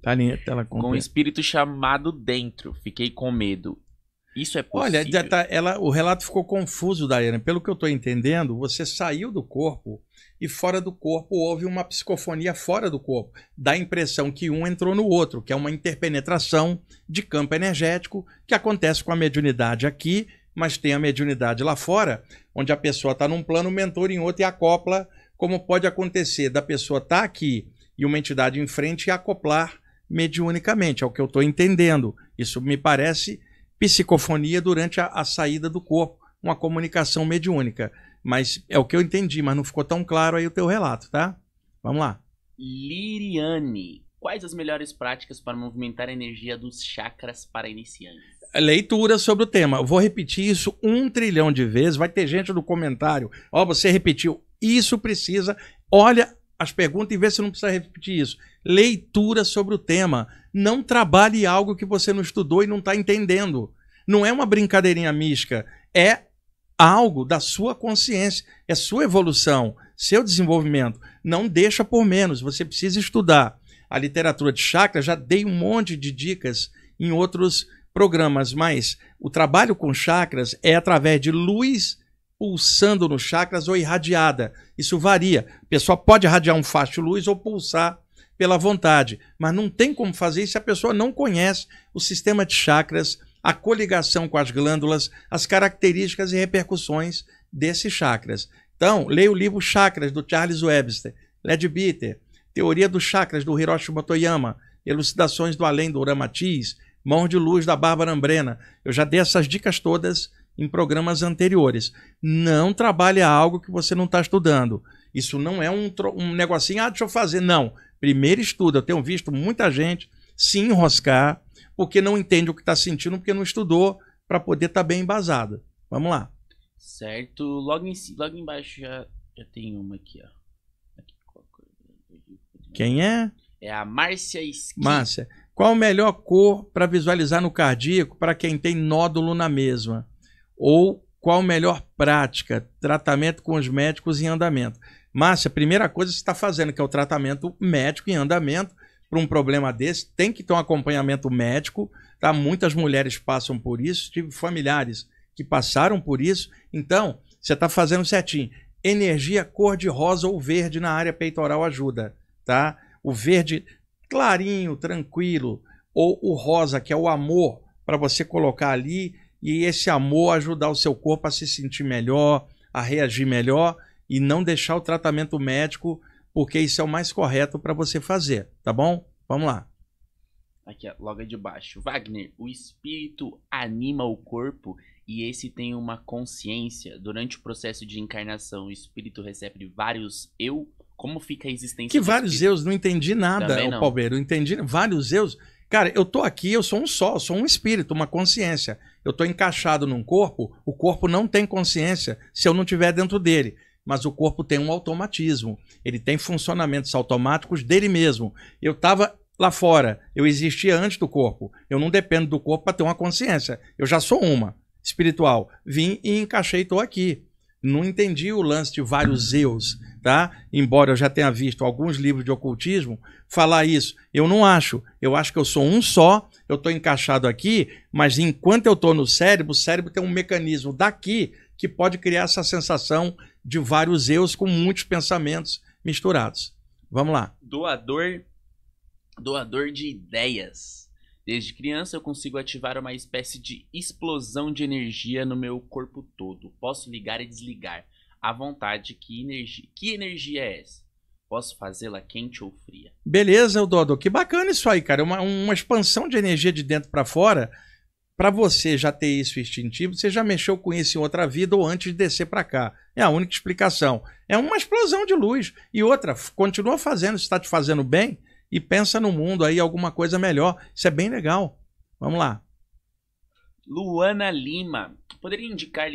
Tá ali, tela com um espírito chamado dentro. Fiquei com medo. Isso é Olha, possível? o relato ficou confuso, Daiane. Pelo que eu estou entendendo, você saiu do corpo e fora do corpo houve uma psicofonia fora do corpo. Dá a impressão que um entrou no outro, que é uma interpenetração de campo energético que acontece com a mediunidade aqui, mas tem a mediunidade lá fora, onde a pessoa está num plano, o mentor em outro e acopla, como pode acontecer da pessoa estar aqui e uma entidade em frente e acoplar mediunicamente, é o que eu estou entendendo. Isso me parece psicofonia durante a saída do corpo, uma comunicação mediúnica. Mas é o que eu entendi, mas não ficou tão claro aí o teu relato, tá? Vamos lá. Liriane, quais as melhores práticas para movimentar a energia dos chakras para iniciantes? Leitura sobre o tema. Eu vou repetir isso 1 trilhão de vezes. Vai ter gente no comentário. Ó, você repetiu. Isso precisa. Olha as perguntas e vê se não precisa repetir isso. Leitura sobre o tema. Não trabalhe algo que você não estudou e não está entendendo. Não é uma brincadeirinha mística. É algo da sua consciência. É sua evolução, seu desenvolvimento. Não deixa por menos. Você precisa estudar. A literatura de chakra, já dei um monte de dicas em outros programas, mas o trabalho com chakras é através de luz pulsando nos chakras ou irradiada. Isso varia. A pessoa pode irradiar um faixa de luz ou pulsar pela vontade, mas não tem como fazer isso se a pessoa não conhece o sistema de chakras, a coligação com as glândulas, as características e repercussões desses chakras. Então, leia o livro Chakras, do Charles Webster, Leadbeater, Teoria dos Chakras, do Hiroshi Motoyama, Elucidações do Além, do Uramatiz, Mão de Luz, da Bárbara Ambrena. Eu já dei essas dicas todas em programas anteriores. Não trabalhe algo que você não está estudando. Isso não é um negocinho, deixa eu fazer. Não. Primeiro estuda. Eu tenho visto muita gente se enroscar porque não entende o que está sentindo, porque não estudou para poder estar bem embasado. Vamos lá. Certo. Logo embaixo já tem uma aqui, ó. Quem é? É a Márcia Esqui. Márcia. Qual a melhor cor para visualizar no cardíaco para quem tem nódulo na mesma? Ou qual a melhor prática? Tratamento com os médicos em andamento. Márcia, a primeira coisa que você está fazendo, que é o tratamento médico em andamento, para um problema desse, tem que ter um acompanhamento médico, tá? Muitas mulheres passam por isso, tive familiares que passaram por isso, então você está fazendo certinho. Energia cor-de-rosa ou verde na área peitoral ajuda, tá? O verde clarinho, tranquilo, ou o rosa, que é o amor, para você colocar ali e esse amor ajudar o seu corpo a se sentir melhor, a reagir melhor e não deixar o tratamento médico, porque isso é o mais correto para você fazer, tá bom? Vamos lá. Aqui, ó, logo de baixo. Wagner, o espírito anima o corpo e esse tem uma consciência. Durante o processo de encarnação, o espírito recebe vários eu. Como fica a existência que vários eus? Não entendi nada, o Palmeiro. Não entendi. Vários eus. Cara, eu tô aqui, eu sou um só, eu sou um espírito, uma consciência. Eu tô encaixado num corpo, o corpo não tem consciência se eu não estiver dentro dele. Mas o corpo tem um automatismo. Ele tem funcionamentos automáticos dele mesmo. Eu estava lá fora, eu existia antes do corpo. Eu não dependo do corpo para ter uma consciência. Eu já sou uma, espiritual. Vim e encaixei e estou aqui. Não entendi o lance de vários eus, tá? Embora eu já tenha visto alguns livros de ocultismo falar isso. Eu não acho. Eu acho que eu sou um só, eu estou encaixado aqui, mas enquanto eu estou no cérebro, o cérebro tem um mecanismo daqui que pode criar essa sensação de vários eus com muitos pensamentos misturados. Vamos lá. Doador de ideias. Desde criança eu consigo ativar uma espécie de explosão de energia no meu corpo todo. Posso ligar e desligar à vontade. Que energia é essa? Posso fazê-la quente ou fria? Beleza, Dodo. Que bacana isso aí, cara. Uma expansão de energia de dentro para fora. Para você já ter isso instintivo, você já mexeu com isso em outra vida ou antes de descer para cá. É a única explicação. É uma explosão de luz. E outra, continua fazendo, se está te fazendo bem, e pensa no mundo aí, alguma coisa melhor. Isso é bem legal. Vamos lá. Luana Lima. Poderia indicar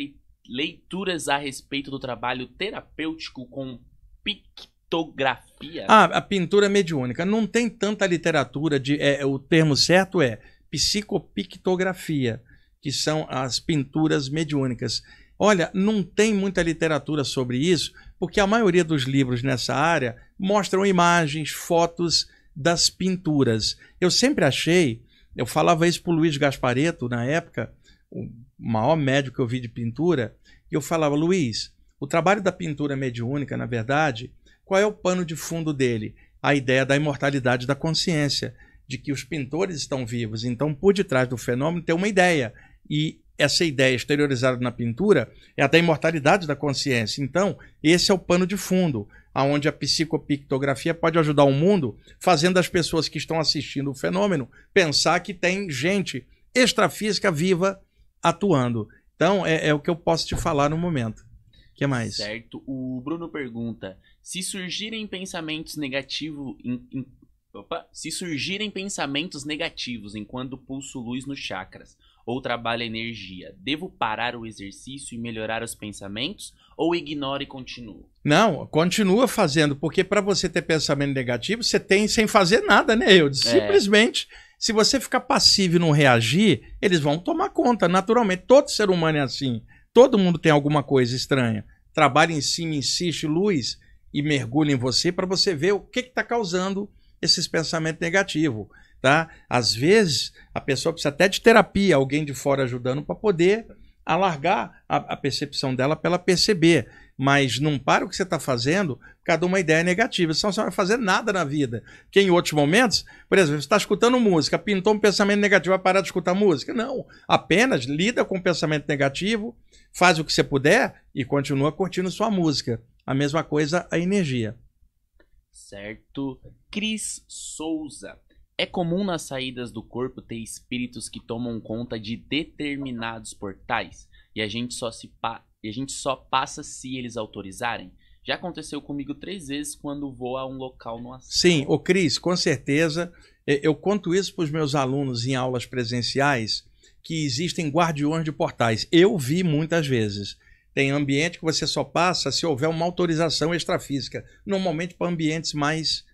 leituras a respeito do trabalho terapêutico com pictografia? A pintura mediúnica. Não tem tanta literatura. O termo certo é psicopictografia, que são as pinturas mediúnicas. Olha, não tem muita literatura sobre isso, porque a maioria dos livros nessa área mostram imagens, fotos das pinturas. Eu sempre achei, eu falava isso para o Luiz Gasparetto na época, o maior médico que eu vi de pintura, e eu falava, Luiz, o trabalho da pintura mediúnica, na verdade, qual é o pano de fundo dele? A ideia da imortalidade da consciência, de que os pintores estão vivos. Então, por detrás do fenômeno tem uma ideia, e essa ideia exteriorizada na pintura é a da imortalidade da consciência. Então, esse é o pano de fundo, onde a psicopictografia pode ajudar o mundo, fazendo as pessoas que estão assistindo o fenômeno pensar que tem gente extrafísica viva atuando. Então, é o que eu posso te falar no momento. O que mais? Certo. O Bruno pergunta, se surgirem pensamentos negativos enquanto pulso luz nos chakras ou trabalho a energia, devo parar o exercício e melhorar os pensamentos ou ignoro e continuo? Não, continua fazendo, porque para você ter pensamento negativo, você tem sem fazer nada, né, Eudes? Simplesmente, se você ficar passivo e não reagir, eles vão tomar conta, naturalmente. Todo ser humano é assim. Todo mundo tem alguma coisa estranha. Trabalha em cima, insiste, luz, e mergulha em você para você ver o que está causando esses pensamentos negativos. Tá? Às vezes, a pessoa precisa até de terapia, alguém de fora ajudando para poder alargar a percepção dela para ela perceber. Mas não para o que você está fazendo por causa de uma ideia negativa. Senão você não vai fazer nada na vida. Porque em outros momentos, por exemplo, você está escutando música, pintou um pensamento negativo, vai parar de escutar música? Não. Apenas lida com o pensamento negativo, faz o que você puder e continua curtindo sua música. A mesma coisa a energia. Certo. Cris Souza. É comum nas saídas do corpo ter espíritos que tomam conta de determinados portais e a gente só passa se eles autorizarem? Já aconteceu comigo 3 vezes quando vou a um local no astral. Sim, ô Cris, com certeza. Eu conto isso para os meus alunos em aulas presenciais, que existem guardiões de portais. Eu vi muitas vezes. Tem ambiente que você só passa se houver uma autorização extrafísica, normalmente para ambientes mais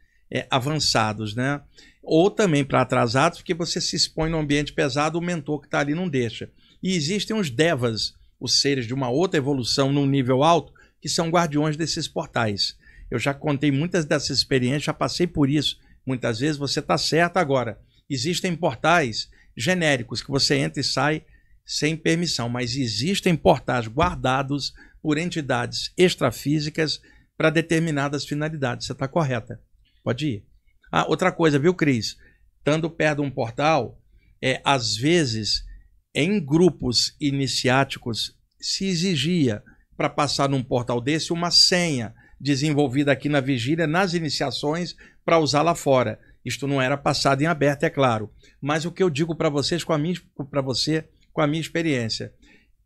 avançados, né? Ou também para atrasados, porque você se expõe num ambiente pesado, o mentor que está ali não deixa. E existem os devas, os seres de uma outra evolução num nível alto, que são guardiões desses portais. Eu já contei muitas dessas experiências, já passei por isso. Muitas vezes você está certo agora. Existem portais genéricos que você entra e sai sem permissão, mas existem portais guardados por entidades extrafísicas para determinadas finalidades. Você está correta. Pode ir. Outra coisa, viu, Cris? Estando perto de um portal, às vezes, em grupos iniciáticos, se exigia para passar num portal desse uma senha desenvolvida aqui na vigília, nas iniciações, para usar lá fora. Isto não era passado em aberto, é claro. Mas o que eu digo para vocês, com a minha experiência,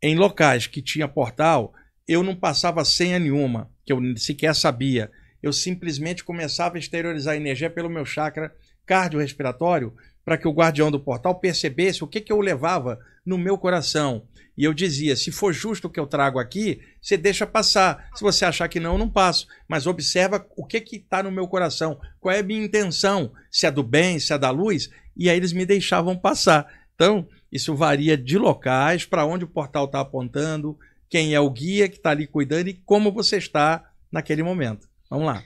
em locais que tinha portal, eu não passava senha nenhuma, que eu sequer sabia. Eu simplesmente começava a exteriorizar a energia pelo meu chakra cardiorrespiratório para que o guardião do portal percebesse o que eu levava no meu coração. E eu dizia, se for justo o que eu trago aqui, você deixa passar. Se você achar que não, eu não passo. Mas observa o que está no meu coração, qual é a minha intenção, se é do bem, se é da luz, e aí eles me deixavam passar. Então, isso varia de locais, para onde o portal está apontando, quem é o guia que está ali cuidando e como você está naquele momento. Vamos lá.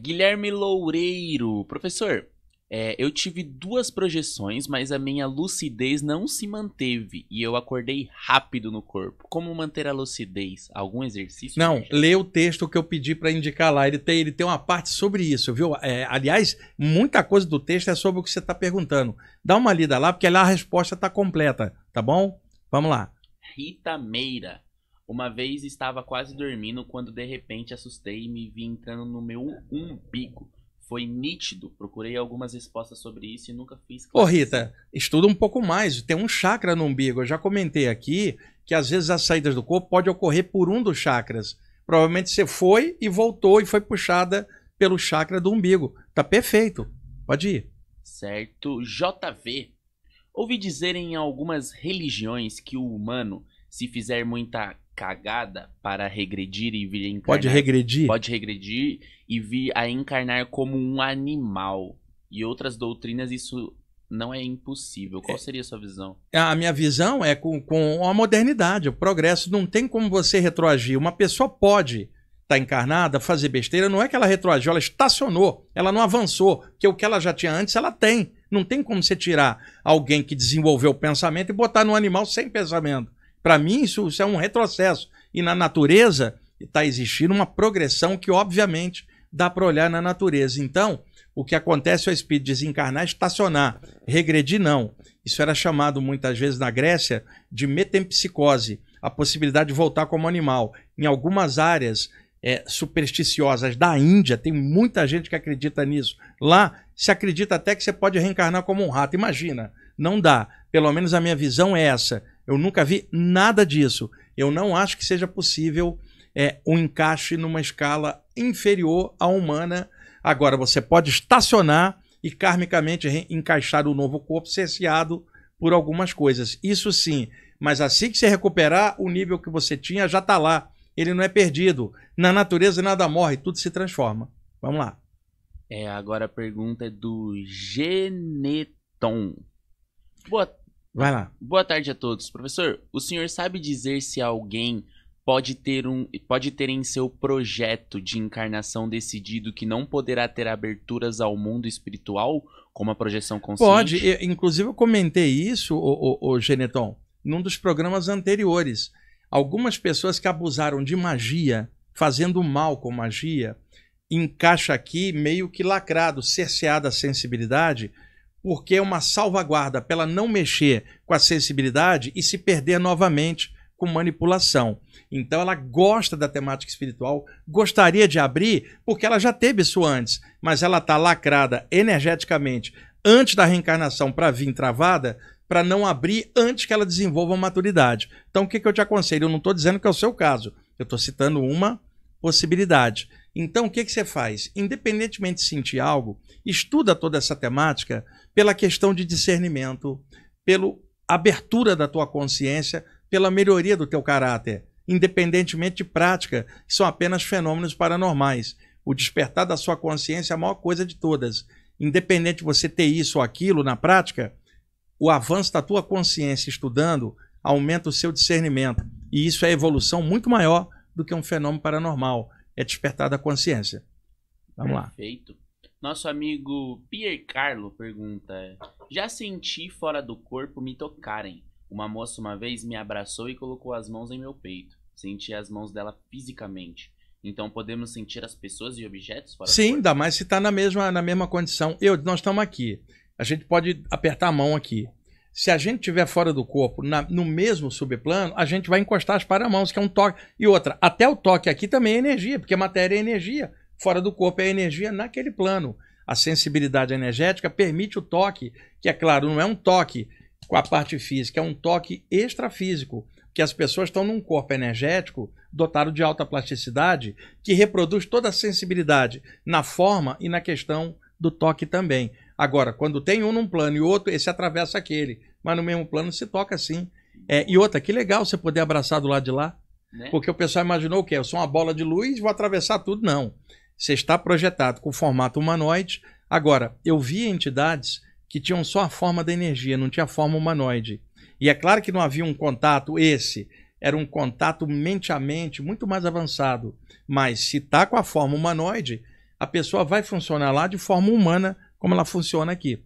Guilherme Loureiro. Professor, eu tive 2 projeções, mas a minha lucidez não se manteve e eu acordei rápido no corpo. Como manter a lucidez? Algum exercício? Não, lê o texto que eu pedi para indicar lá. Ele tem uma parte sobre isso, viu? Aliás, muita coisa do texto é sobre o que você está perguntando. Dá uma lida lá, porque lá a resposta está completa, tá bom? Vamos lá. Rita Meira. Uma vez estava quase dormindo quando de repente assustei e me vi entrando no meu umbigo. Foi nítido. Procurei algumas respostas sobre isso e nunca fiz. Ô Rita, estuda um pouco mais. Tem um chakra no umbigo. Eu já comentei aqui que às vezes as saídas do corpo podem ocorrer por um dos chakras. Provavelmente você foi e voltou e foi puxada pelo chakra do umbigo. Tá perfeito. Pode ir. Certo. JV. Ouvi dizer em algumas religiões que o humano, se fizer muita cagada para regredir e vir a encarnar... Pode regredir? Pode regredir e vir a encarnar como um animal. E outras doutrinas isso não é impossível. Qual seria a sua visão? A minha visão é com a modernidade, o progresso. Não tem como você retroagir. Uma pessoa pode está encarnada, fazer besteira, não é que ela retroagiu, ela estacionou, ela não avançou, porque o que ela já tinha antes, ela tem. Não tem como você tirar alguém que desenvolveu o pensamento e botar no animal sem pensamento. Para mim, isso é um retrocesso. E na natureza está existindo uma progressão que, obviamente, dá para olhar na natureza. Então, o que acontece é o espírito desencarnar, estacionar, regredir não. Isso era chamado muitas vezes na Grécia de metempsicose, a possibilidade de voltar como animal. Em algumas áreas supersticiosas da Índia, tem muita gente que acredita nisso. Lá se acredita até que você pode reencarnar como um rato. Imagina, não dá. Pelo menos a minha visão é essa. Eu nunca vi nada disso. Eu não acho que seja possível um encaixe numa escala inferior à humana. Agora, você pode estacionar e karmicamente encaixar o novo corpo cerceado por algumas coisas. Isso sim, mas assim que você recuperar, o nível que você tinha já está lá. Ele não é perdido. Na natureza nada morre, tudo se transforma. Vamos lá. Agora a pergunta é do Geneton. Vai lá. Boa tarde a todos. Professor, o senhor sabe dizer se alguém pode ter em seu projeto de encarnação decidido que não poderá ter aberturas ao mundo espiritual, como a projeção consciente? Pode. Inclusive eu comentei isso, o Geneton, num dos programas anteriores. Algumas pessoas que abusaram de magia, fazendo mal com magia, encaixa aqui meio que lacrado, cerceada a sensibilidade, porque é uma salvaguarda para ela não mexer com a sensibilidade e se perder novamente com manipulação. Então ela gosta da temática espiritual, gostaria de abrir, porque ela já teve isso antes, mas ela está lacrada energeticamente antes da reencarnação para vir travada, para não abrir antes que ela desenvolva a maturidade. Então o que eu te aconselho? Eu não estou dizendo que é o seu caso, eu estou citando uma possibilidade. Então o que você faz? Independentemente de sentir algo, estuda toda essa temática pela questão de discernimento, pela abertura da tua consciência, pela melhoria do teu caráter, independentemente de prática, que são apenas fenômenos paranormais. O despertar da sua consciência é a maior coisa de todas. Independente de você ter isso ou aquilo na prática, o avanço da tua consciência estudando aumenta o seu discernimento. E isso é evolução muito maior do que um fenômeno paranormal. É despertar da consciência. Vamos lá. Perfeito. Nosso amigo Pierre Carlo pergunta: já senti fora do corpo me tocarem. Uma moça uma vez me abraçou e colocou as mãos em meu peito. Senti as mãos dela fisicamente. Então podemos sentir as pessoas e objetos fora do corpo? Sim, ainda mais se está na mesma condição. Nós estamos aqui. A gente pode apertar a mão aqui. Se a gente estiver fora do corpo, no mesmo subplano, a gente vai encostar as paramãos, que é um toque. E outra, até o toque aqui também é energia, porque matéria é energia. Fora do corpo é energia naquele plano. A sensibilidade energética permite o toque, que é claro, não é um toque com a parte física, é um toque extrafísico, que as pessoas estão num corpo energético dotado de alta plasticidade, que reproduz toda a sensibilidade na forma e na questão do toque também. Agora, quando tem um num plano e outro, esse atravessa aquele, mas no mesmo plano se toca assim. E outra, que legal você poder abraçar do lado de lá, né? Porque o pessoal imaginou o quê? Eu sou uma bola de luz e vou atravessar tudo. Não. Você está projetado com formato humanoide. Agora, eu vi entidades que tinham só a forma da energia, não tinha a forma humanoide. E é claro que não havia um contato, era um contato mente a mente, muito mais avançado. Mas se está com a forma humanoide, a pessoa vai funcionar lá de forma humana, como ela funciona aqui.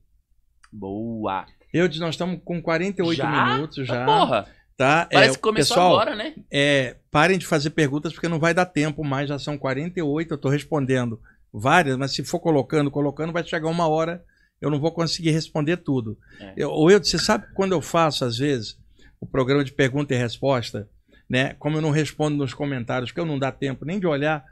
Boa! Nós estamos com 48 minutos já. Porra! Tá? Parece que começou pessoal, agora, né? Parem de fazer perguntas porque não vai dar tempo mais, já são 48, eu estou respondendo várias, mas se for colocando, vai chegar uma hora, eu não vou conseguir responder tudo. Você sabe quando eu faço, às vezes, o programa de pergunta e resposta, né? Como eu não respondo nos comentários, porque eu não dá tempo nem de olhar,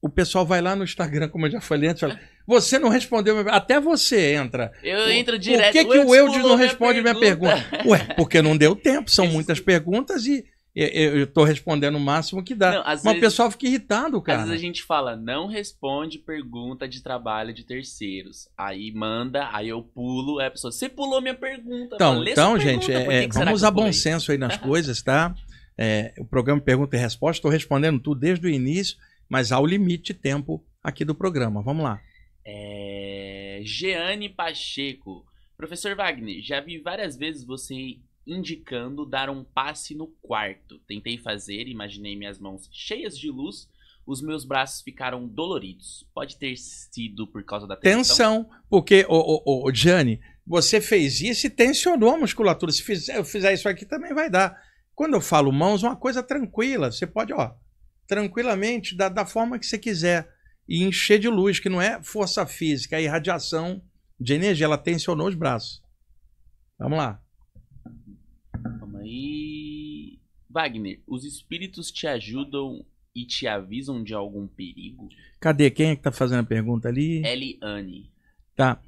o pessoal vai lá no Instagram, como eu já falei antes, fala, você não respondeu, até você entra. Eu entro direto. Por que o Eudes não responde minha pergunta? Ué, porque não deu tempo, são muitas perguntas e eu estou respondendo o máximo que dá. Mas o pessoal fica irritado, cara. Às vezes a gente fala, não responde pergunta de trabalho de terceiros. Aí manda, aí eu pulo, aí a pessoa, você pulou minha pergunta. Então gente, vamos usar bom senso aí nas coisas, tá? O programa Pergunta e Resposta, estou respondendo tudo desde o início, mas há o limite de tempo aqui do programa. Vamos lá. Jeane Pacheco. Professor Wagner, já vi várias vezes você indicando dar um passe no quarto. Tentei fazer, imaginei minhas mãos cheias de luz, os meus braços ficaram doloridos. Pode ter sido por causa da tensão? Tensão, porque, Gianni, você fez isso e tensionou a musculatura. Se eu fizer isso aqui, também vai dar. Quando eu falo mãos, uma coisa tranquila. Você pode, tranquilamente, da forma que você quiser. E encher de luz, que não é força física, é irradiação de energia. Ela tensionou os braços. Vamos lá. Vamos aí. Wagner, os espíritos te ajudam e te avisam de algum perigo? Cadê? Quem é que tá fazendo a pergunta ali? Eliane. Tá.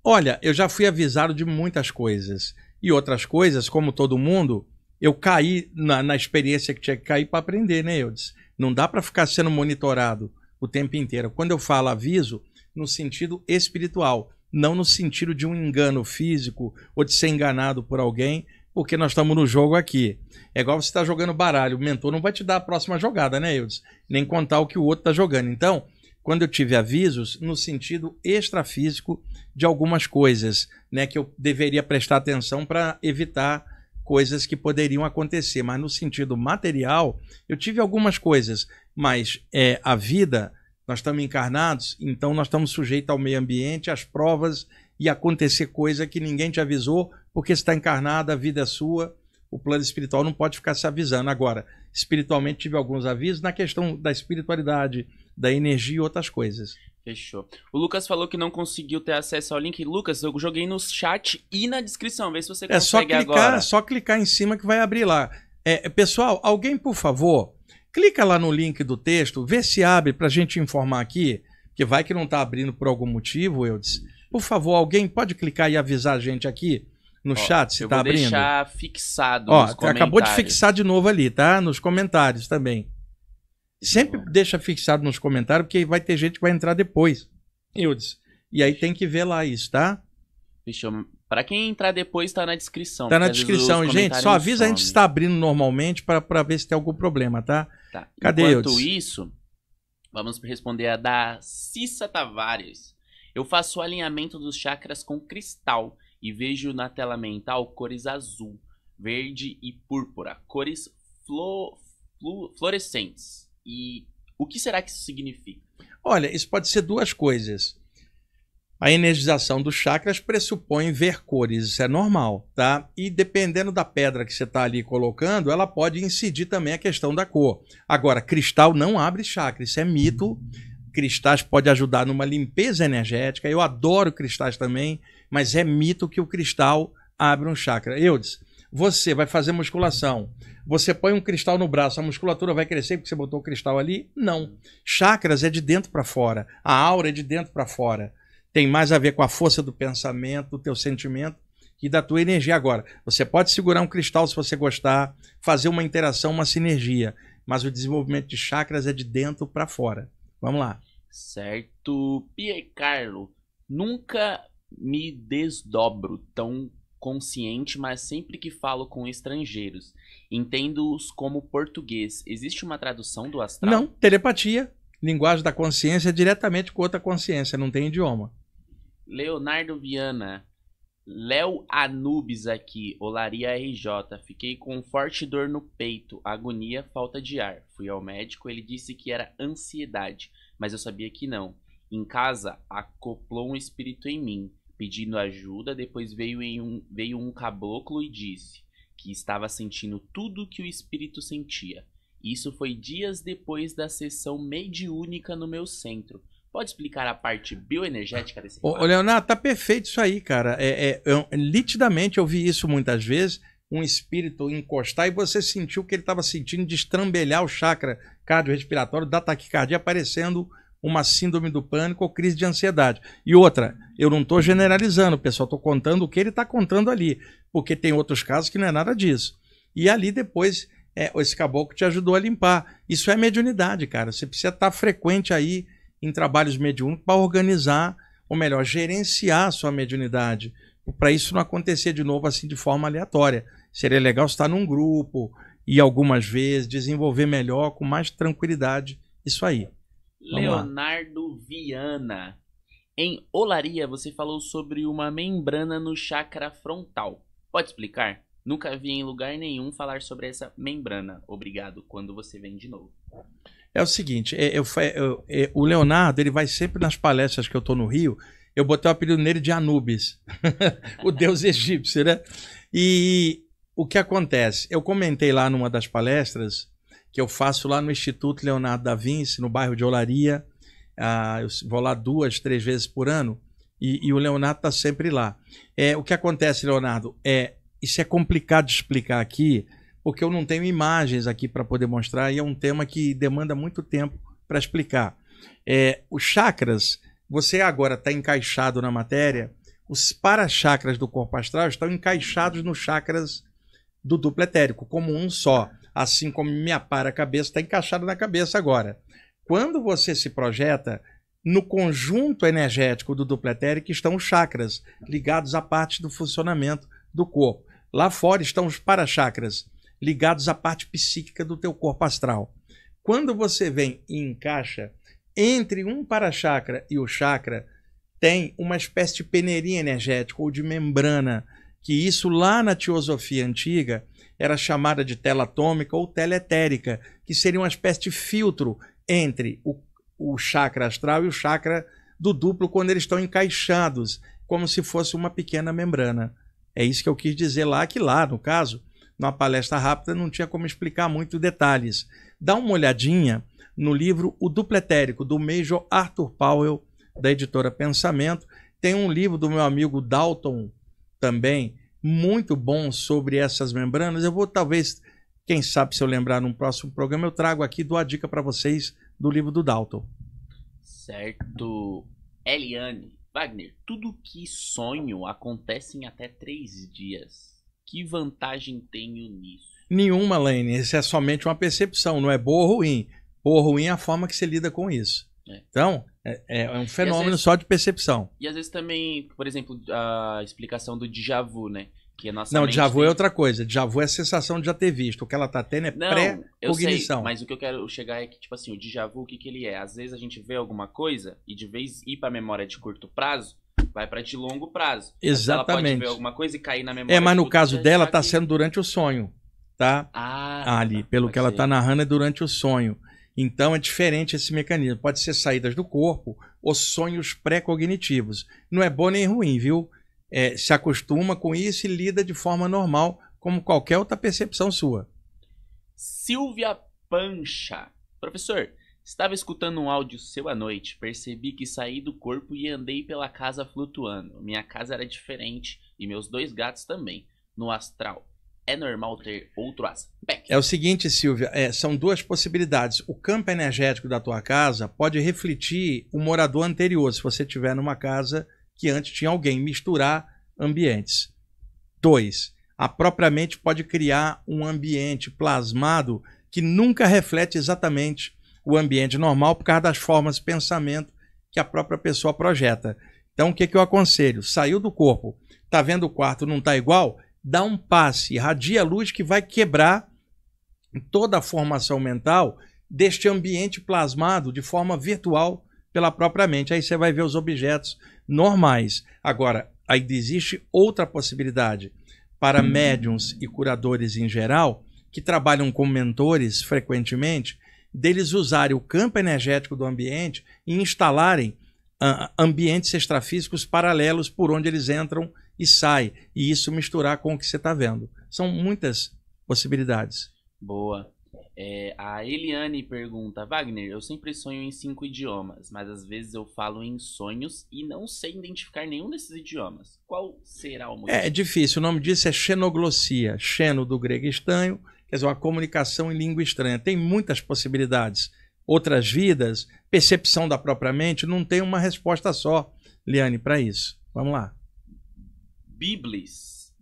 Olha, eu já fui avisado de muitas coisas. E outras coisas, como todo mundo, eu caí na experiência que tinha que cair para aprender, né, Eudes? Não dá para ficar sendo monitorado o tempo inteiro. Quando eu falo aviso, no sentido espiritual, não no sentido de um engano físico ou de ser enganado por alguém, porque nós estamos no jogo aqui. É igual você estar jogando baralho, o mentor não vai te dar a próxima jogada, né, Eudes? Nem contar o que o outro está jogando. Então, quando eu tive avisos, no sentido extrafísico de algumas coisas, né, que eu deveria prestar atenção para evitar coisas que poderiam acontecer. Mas no sentido material, eu tive algumas coisas. Mas a vida, nós estamos encarnados, então nós estamos sujeitos ao meio ambiente, às provas e acontecer coisa que ninguém te avisou, porque você está encarnado, a vida é sua, o plano espiritual não pode ficar se avisando. Agora, espiritualmente tive alguns avisos na questão da espiritualidade, da energia e outras coisas. Fechou. O Lucas falou que não conseguiu ter acesso ao link. Lucas, eu joguei no chat e na descrição, vê se você consegue agora. É só clicar em cima que vai abrir lá. Pessoal, alguém, por favor, clica lá no link do texto, vê se abre para a gente informar aqui, que vai que não está abrindo por algum motivo, Eudes. Por favor, alguém pode clicar e avisar a gente aqui no chat se está abrindo? Eu vou deixar fixado nos comentários. Acabou de fixar de novo ali, tá? Nos comentários também. Sempre deixa fixado nos comentários, porque vai ter gente que vai entrar depois, Eudes. E aí tem que ver lá isso, tá? Fechou. Para quem entrar depois, tá na descrição. Tá na descrição, gente. Só avisa a gente se está abrindo normalmente para ver se tem algum problema, tá? Tá. Cadê Eudes? Enquanto isso, vamos responder a da Cissa Tavares. Eu faço o alinhamento dos chakras com cristal e vejo na tela mental cores azul, verde e púrpura, cores fluorescentes. E o que será que isso significa? Olha, isso pode ser duas coisas. A energização dos chakras pressupõe ver cores, isso é normal, tá? E dependendo da pedra que você está ali colocando, ela pode incidir também a questão da cor. Agora, cristal não abre chakra, isso é mito. Cristais pode ajudar numa limpeza energética. Eu adoro cristais também, mas é mito que o cristal abre um chakra. Eudes, você vai fazer musculação. Você põe um cristal no braço, a musculatura vai crescer porque você botou o cristal ali? Não. Chakras é de dentro para fora. A aura é de dentro para fora. Tem mais a ver com a força do pensamento, do teu sentimento e da tua energia. Agora, você pode segurar um cristal se você gostar, fazer uma interação, uma sinergia. Mas o desenvolvimento de chakras é de dentro para fora. Vamos lá. Certo. Piercarlo, nunca me desdobro tão consciente, mas sempre que falo com estrangeiros, entendo-os como português. Existe uma tradução do astral? Não, telepatia. Linguagem da consciência é diretamente com outra consciência, não tem idioma. Leonardo Viana, Léo Anubis aqui, Olaria RJ. Fiquei com forte dor no peito, agonia, falta de ar. Fui ao médico, ele disse que era ansiedade, mas eu sabia que não. Em casa, acoplou um espírito em mim, pedindo ajuda. Depois veio um caboclo e disse que estava sentindo tudo que o espírito sentia. Isso foi dias depois da sessão mediúnica no meu centro. Pode explicar a parte bioenergética desse relato? Ô, Leonardo, tá perfeito isso aí, cara. Nitidamente eu vi isso muitas vezes, um espírito encostar e você sentiu o que ele estava sentindo, destrambelhar o chakra cardiorrespiratório, da taquicardia, aparecendo uma síndrome do pânico ou crise de ansiedade. E outra, eu não estou generalizando, pessoal, estou contando o que ele está contando ali, porque tem outros casos que não é nada disso. E ali depois, esse caboclo te ajudou a limpar. Isso é mediunidade, cara. Você precisa estar frequente aí em trabalhos mediúnicos para organizar, ou melhor, gerenciar a sua mediunidade, para isso não acontecer de novo assim de forma aleatória. Seria legal estar num grupo e algumas vezes desenvolver melhor, com mais tranquilidade, isso aí. Leonardo Viana, em Olaria você falou sobre uma membrana no chakra frontal. Pode explicar? Nunca vi em lugar nenhum falar sobre essa membrana. Obrigado, quando você vem de novo. É o seguinte, o Leonardo, ele vai sempre nas palestras que eu estou no Rio, eu botei o apelido nele de Anubis, o deus egípcio, né? E o que acontece? Eu comentei lá numa das palestras que eu faço lá no Instituto Leonardo da Vinci, no bairro de Olaria. Eu vou lá 2, 3 vezes por ano e o Leonardo está sempre lá. O que acontece, Leonardo, isso é complicado de explicar aqui, porque eu não tenho imagens aqui para poder mostrar e é um tema que demanda muito tempo para explicar. Os chakras, você agora está encaixado na matéria, os para-chakras do corpo astral estão encaixados nos chakras do duplo etérico, como um só, assim como minha para-cabeça está encaixada na cabeça agora. Quando você se projeta, no conjunto energético do duplo etérico estão os chakras, ligados à parte do funcionamento do corpo. Lá fora estão os para-chakras, ligados à parte psíquica do teu corpo astral. Quando você vem e encaixa entre um para-chakra e o chakra, tem uma espécie de peneirinha energética ou de membrana, que isso lá na teosofia antiga era chamada de tela atômica ou tela etérica, que seria uma espécie de filtro entre o chakra astral e o chakra do duplo quando eles estão encaixados, como se fosse uma pequena membrana. É isso que eu quis dizer lá, que lá, no caso, numa palestra rápida, não tinha como explicar muito detalhes. Dá uma olhadinha no livro O Duplo Etérico, do Major Arthur Powell, da editora Pensamento. Tem um livro do meu amigo Dalton, também, muito bom sobre essas membranas. Eu vou, talvez, quem sabe, se eu lembrar num próximo programa, eu trago aqui, dou a dica para vocês do livro do Dalton. Certo. Eliane, Wagner, tudo que sonho acontece em até 3 dias. Que vantagem tenho nisso? Nenhuma, Laine. Isso é somente uma percepção, não é boa ou ruim. Boa ou ruim é a forma que você lida com isso. Então, é um fenômeno vezes, só de percepção. E às vezes também, por exemplo, a explicação do déjà vu, né? Que a nossa não, déjà vu é outra coisa. Déjà vu é a sensação de já ter visto. O que ela está tendo é pré-cognição. Mas o que eu quero chegar é que, tipo assim, o déjà vu, o que ele é? Às vezes a gente vê alguma coisa e de vez ir para a memória de curto prazo, vai para de longo prazo. Exatamente. Ela pode ver alguma coisa e cair na memória. Mas no caso dela está sendo durante o sonho, tá? Ali, pelo que ela está narrando, é durante o sonho. Então é diferente esse mecanismo. Pode ser saídas do corpo ou sonhos pré-cognitivos. Não é bom nem ruim, viu? Se acostuma com isso e lida de forma normal, como qualquer outra percepção sua. Silvia Pancha. Professor, estava escutando um áudio seu à noite. Percebi que saí do corpo e andei pela casa flutuando. Minha casa era diferente e meus 2 gatos também. No astral. É normal ter outro aspecto? É o seguinte, Silvia, são 2 possibilidades. O campo energético da tua casa pode refletir o morador anterior, se você estiver numa casa que antes tinha alguém, misturar ambientes. 2, a própria mente pode criar um ambiente plasmado que nunca reflete exatamente o ambiente normal por causa das formas de pensamento que a própria pessoa projeta. Então, o que eu aconselho? Saiu do corpo, está vendo o quarto, não está igual? Dá um passe, irradia a luz que vai quebrar toda a formação mental deste ambiente plasmado de forma virtual pela própria mente. Aí você vai ver os objetos normais. Agora, aí existe outra possibilidade para médiums e curadores em geral, que trabalham com mentores frequentemente, deles usarem o campo energético do ambiente e instalarem ambientes extrafísicos paralelos por onde eles entram e saem, e isso misturar com o que você está vendo. São muitas possibilidades. Boa. A Eliane pergunta, Wagner, eu sempre sonho em 5 idiomas, mas às vezes eu falo em sonhos e não sei identificar nenhum desses idiomas. Qual será o motivo? É difícil, o nome disso é xenoglossia. Xeno do grego estranho, quer dizer, uma comunicação em língua estranha. Tem muitas possibilidades. Outras vidas, percepção da própria mente, não tem uma resposta só, Liane, para isso. Vamos lá. Biblis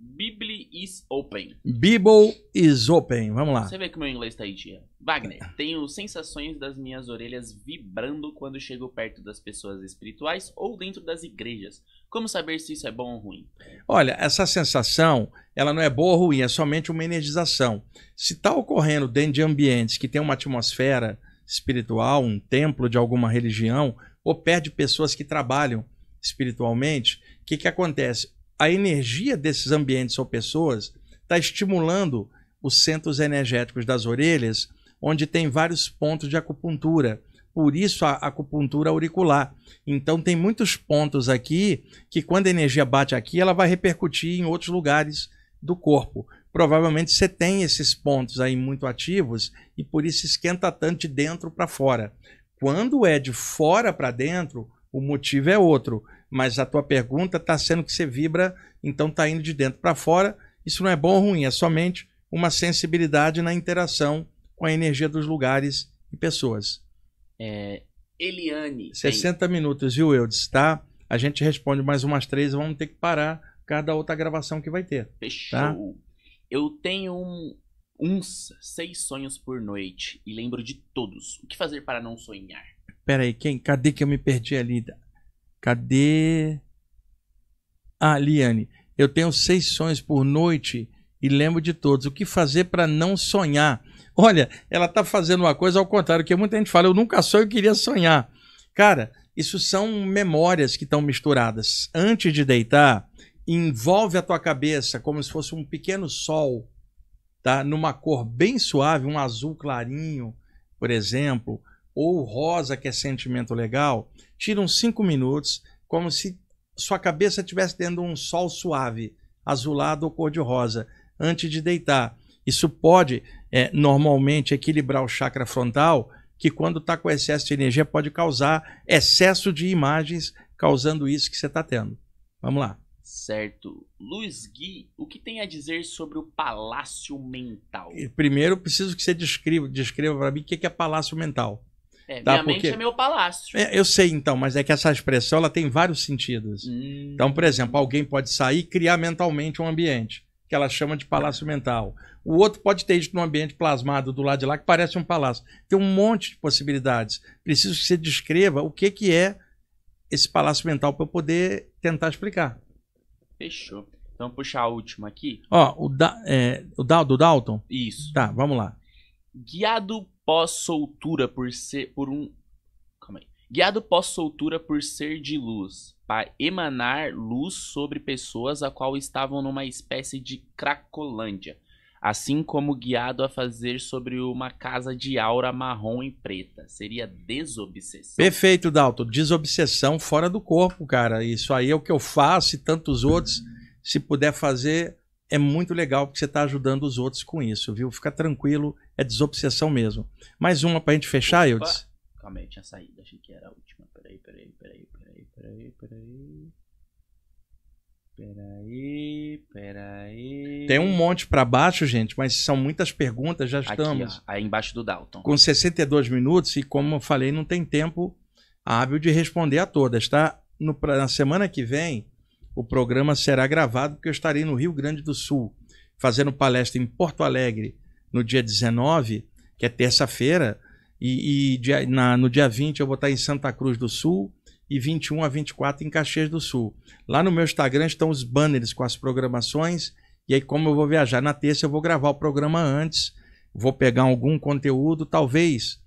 is open. Bible is open. Vamos lá. Você vê que o meu inglês tá aí, tia. Wagner, tenho sensações das minhas orelhas vibrando quando chego perto das pessoas espirituais ou dentro das igrejas. Como saber se isso é bom ou ruim? Olha, essa sensação, ela não é boa ou ruim, é somente uma energização. Se está ocorrendo dentro de ambientes que tem uma atmosfera espiritual, um templo de alguma religião, ou perto de pessoas que trabalham espiritualmente, o que acontece? A energia desses ambientes ou pessoas está estimulando os centros energéticos das orelhas, onde tem vários pontos de acupuntura. Por isso a acupuntura auricular. Então tem muitos pontos aqui que quando a energia bate aqui, ela vai repercutir em outros lugares do corpo. Provavelmente você tem esses pontos aí muito ativos e por isso esquenta tanto de dentro para fora. Quando é de fora para dentro, o motivo é outro. Mas a tua pergunta está sendo que você vibra, então está indo de dentro para fora. Isso não é bom ou ruim, é somente uma sensibilidade na interação com a energia dos lugares e pessoas. Eliane. 60 minutos, viu, Eudes? Tá? A gente responde mais umas 3, vamos ter que parar por causa da outra gravação que vai ter. Fechou. Tá? Eu tenho uns 6 sonhos por noite e lembro de todos. O que fazer para não sonhar? Peraí, cadê que eu me perdi ali? Cadê? Ah, Liane. Eu tenho 6 sonhos por noite e lembro de todos. O que fazer para não sonhar? Olha, ela está fazendo uma coisa ao contrário, que muita gente fala, eu nunca sonho, eu queria sonhar. Cara, isso são memórias que estão misturadas. Antes de deitar, envolve a tua cabeça como se fosse um pequeno sol, tá? Numa cor bem suave, um azul clarinho, por exemplo, ou rosa, que é sentimento legal. Tira uns 5 minutos, como se sua cabeça estivesse dentro de um sol suave, azulado ou cor-de-rosa, antes de deitar. Isso pode, normalmente, equilibrar o chakra frontal, que quando está com excesso de energia pode causar excesso de imagens, causando isso que você está tendo. Vamos lá. Certo. Luiz Gui, o que tem a dizer sobre o palácio mental? Primeiro, preciso que você descreva para mim o que é palácio mental. Minha mente é meu palácio. Eu sei, então, mas é que essa expressão ela tem vários sentidos. Então, por exemplo, alguém pode sair e criar mentalmente um ambiente, que ela chama de palácio mental. O outro pode ter isso num ambiente plasmado do lado de lá, que parece um palácio. Tem um monte de possibilidades. Preciso que você descreva o que é esse palácio mental para eu poder tentar explicar. Fechou. Então, puxar a última aqui. Ó, do Dalton? Isso. Tá, vamos lá. Guiado pós-soltura Guiado pós-soltura por ser de luz, para emanar luz sobre pessoas a qual estavam numa espécie de cracolândia, assim como guiado a fazer sobre uma casa de aura marrom e preta. Seria desobsessão? Perfeito, Dalton. Desobsessão fora do corpo, cara. Isso aí é o que eu faço e tantos outros. Se puder fazer, é muito legal, porque você está ajudando os outros com isso, viu? Fica tranquilo, é desobsessão mesmo. Mais uma pra gente fechar, Eudes? Calma aí, tinha saído, achei que era a última. Peraí. Tem um monte para baixo, gente, mas são muitas perguntas, já estamos. Aqui, ó, aí embaixo do Dalton. Com 62 minutos e, como eu falei, não tem tempo hábil de responder a todas, tá? Na semana que vem, o programa será gravado, porque eu estarei no Rio Grande do Sul, fazendo palestra em Porto Alegre no dia 19, que é terça-feira, no dia 20 eu vou estar em Santa Cruz do Sul e 21 a 24 em Caxias do Sul. Lá no meu Instagram estão os banners com as programações, e aí como eu vou viajar na terça, eu vou gravar o programa antes, vou pegar algum conteúdo, talvez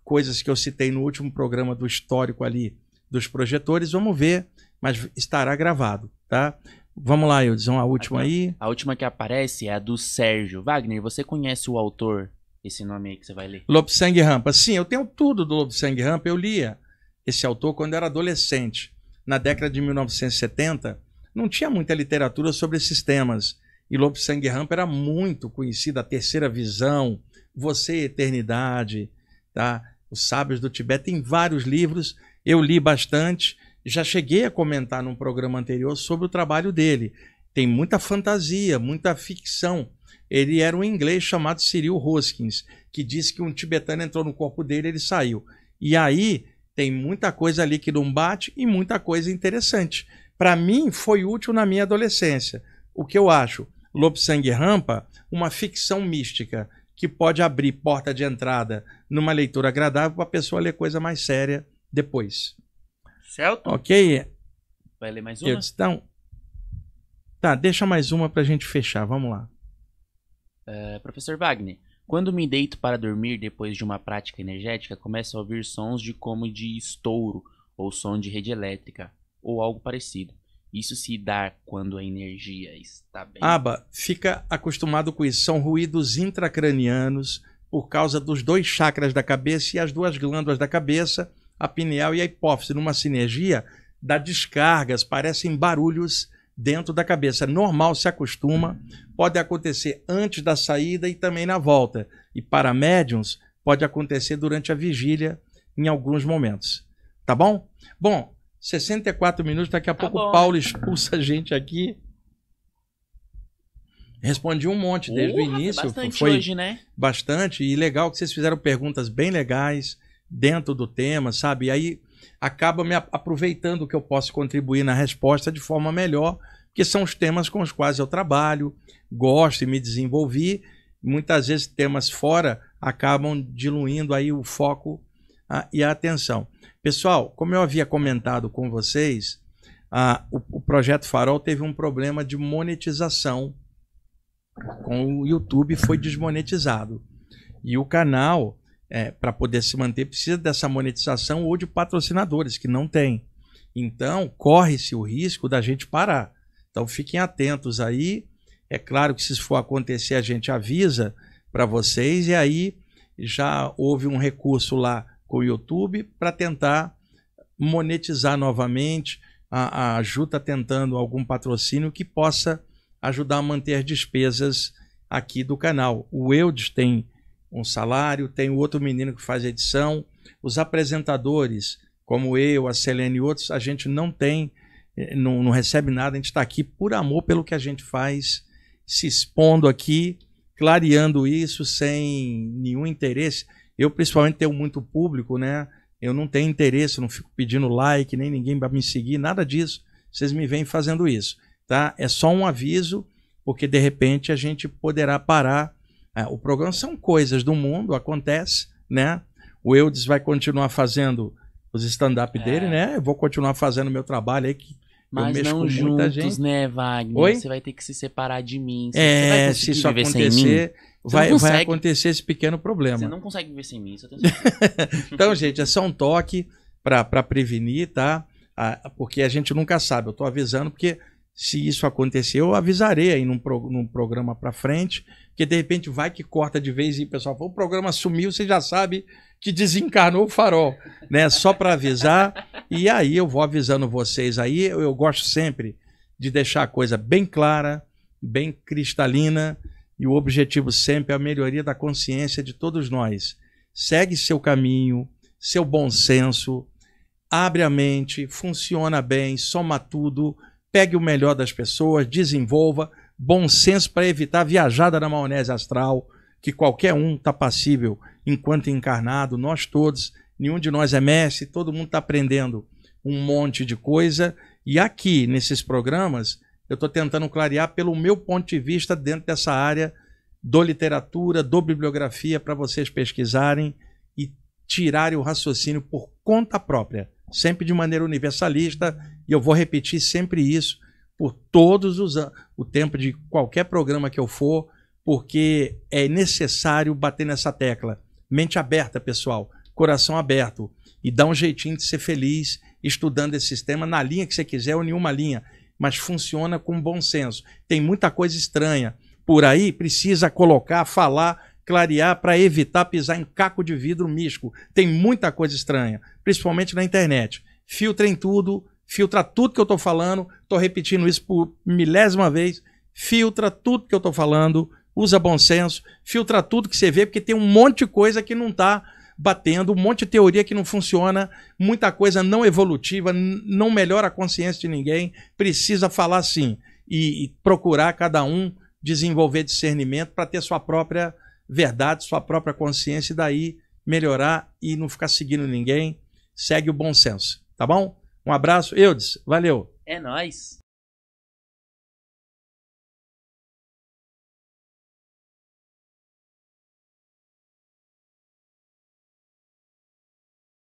coisas que eu citei no último programa do histórico ali dos projetores, vamos ver, mas estará gravado, tá? Vamos lá, Eudson, a última aí. A última que aparece é a do Sérgio. Wagner, você conhece o autor? Esse nome aí que você vai ler. Lobsang Rampa. Sim, eu tenho tudo do Lobsang Rampa. Eu lia esse autor quando eu era adolescente. Na década de 1970, não tinha muita literatura sobre esses temas. E Lobsang Rampa era muito conhecido. A Terceira Visão, Você e Eternidade, tá? Os Sábios do Tibete. Tem vários livros. Eu li bastante. Já cheguei a comentar num programa anterior sobre o trabalho dele. Tem muita fantasia, muita ficção. Ele era um inglês chamado Cyril Hoskins, que disse que um tibetano entrou no corpo dele e ele saiu. E aí tem muita coisa ali que não bate e muita coisa interessante. Para mim, foi útil na minha adolescência. O que eu acho? Lobsang Rampa, uma ficção mística que pode abrir porta de entrada numa leitura agradável para a pessoa ler coisa mais séria depois. Certo? Ok? Vai ler mais uma? Então, tá, deixa mais uma para a gente fechar. Vamos lá. Professor Wagner, quando me deito para dormir depois de uma prática energética, começo a ouvir sons como de estouro ou som de rede elétrica ou algo parecido. Isso se dá quando a energia está bem? Aba, fica acostumado com isso. São ruídos intracranianos, por causa dos 2 chakras da cabeça e as 2 glândulas da cabeça, a pineal e a hipófise, numa sinergia, dá descargas, parecem barulhos dentro da cabeça. Normal, se acostuma, pode acontecer antes da saída e também na volta. E para médiuns, pode acontecer durante a vigília em alguns momentos. Tá bom? Bom, 64 minutos, daqui a pouco o Paulo expulsa a gente aqui. Respondi um monte desde o início. Bastante foi hoje, né? Bastante, e legal que vocês fizeram perguntas bem legais dentro do tema, sabe? E aí acaba me aproveitando que eu posso contribuir na resposta de forma melhor, porque são os temas com os quais eu trabalho, gosto e me desenvolvi. Muitas vezes temas fora acabam diluindo aí o foco e a atenção. Pessoal, como eu havia comentado com vocês, o Projeto Farol teve um problema de monetização com o YouTube, foi desmonetizado. E o canal, para poder se manter, precisa dessa monetização ou de patrocinadores, que não tem. Então, corre-se o risco da gente parar. Então, fiquem atentos aí. É claro que se isso for acontecer, a gente avisa para vocês. E aí, já houve um recurso lá com o YouTube para tentar monetizar novamente. A Ju está tentando algum patrocínio que possa ajudar a manter despesas aqui do canal. O Eudes tem um salário, tem o outro menino que faz edição, os apresentadores, como eu, a Selene e outros, a gente não tem, não recebe nada, a gente está aqui por amor pelo que a gente faz, se expondo aqui, clareando isso sem nenhum interesse. Eu, principalmente, tenho muito público, né? Eu não tenho interesse, não fico pedindo like, nem ninguém vai me seguir, nada disso. Vocês me vêm fazendo isso. Tá? É só um aviso, porque de repente a gente poderá parar. O programa são coisas do mundo, acontece, né? O Eudes vai continuar fazendo os stand-up dele, né? Eu vou continuar fazendo meu trabalho aí, que mas eu mexo não com muita juntos, gente. né, Wagner? Oi? Você vai ter que se separar de mim. Você vai se isso viver sem acontecer, mim? vai acontecer esse pequeno problema. Você não consegue viver sem mim, isso eu tenho certeza. Então, gente, é só um toque para prevenir, tá? Porque a gente nunca sabe. Eu estou avisando porque se isso acontecer, eu avisarei aí num programa para frente, porque de repente vai que corta de vez e o pessoal fala, o programa sumiu, você já sabe que desencarnou o Farol, né? Só para avisar. E aí eu vou avisando vocês aí. Eu gosto sempre de deixar a coisa bem clara, bem cristalina, e o objetivo sempre é a melhoria da consciência de todos nós. Segue seu caminho, seu bom senso, abre a mente, funciona bem, soma tudo, pegue o melhor das pessoas, desenvolva bom senso para evitar a viajada na maionese astral, que qualquer um está passível enquanto encarnado, nós todos, nenhum de nós é mestre, todo mundo está aprendendo um monte de coisa. E aqui, nesses programas, eu estou tentando clarear pelo meu ponto de vista dentro dessa área do literatura, do bibliografia, para vocês pesquisarem e tirarem o raciocínio por conta própria, sempre de maneira universalista, e eu vou repetir sempre isso por todos os anos, o tempo de qualquer programa que eu for, porque é necessário bater nessa tecla. Mente aberta, pessoal, coração aberto, e dá um jeitinho de ser feliz estudando esse sistema na linha que você quiser ou nenhuma linha, mas funciona com bom senso. Tem muita coisa estranha por aí, precisa colocar, falar, clarear para evitar pisar em caco de vidro místico. Tem muita coisa estranha, principalmente na internet. Filtrem tudo, filtra tudo que eu estou falando, estou repetindo isso por milésima vez, filtra tudo que eu estou falando, usa bom senso, filtra tudo que você vê, porque tem um monte de coisa que não está batendo, um monte de teoria que não funciona, muita coisa não evolutiva, não melhora a consciência de ninguém, precisa falar sim, e procurar cada um desenvolver discernimento para ter sua própria verdade, sua própria consciência, e daí melhorar e não ficar seguindo ninguém, segue o bom senso, tá bom? Um abraço, Eudes, valeu! É nóis!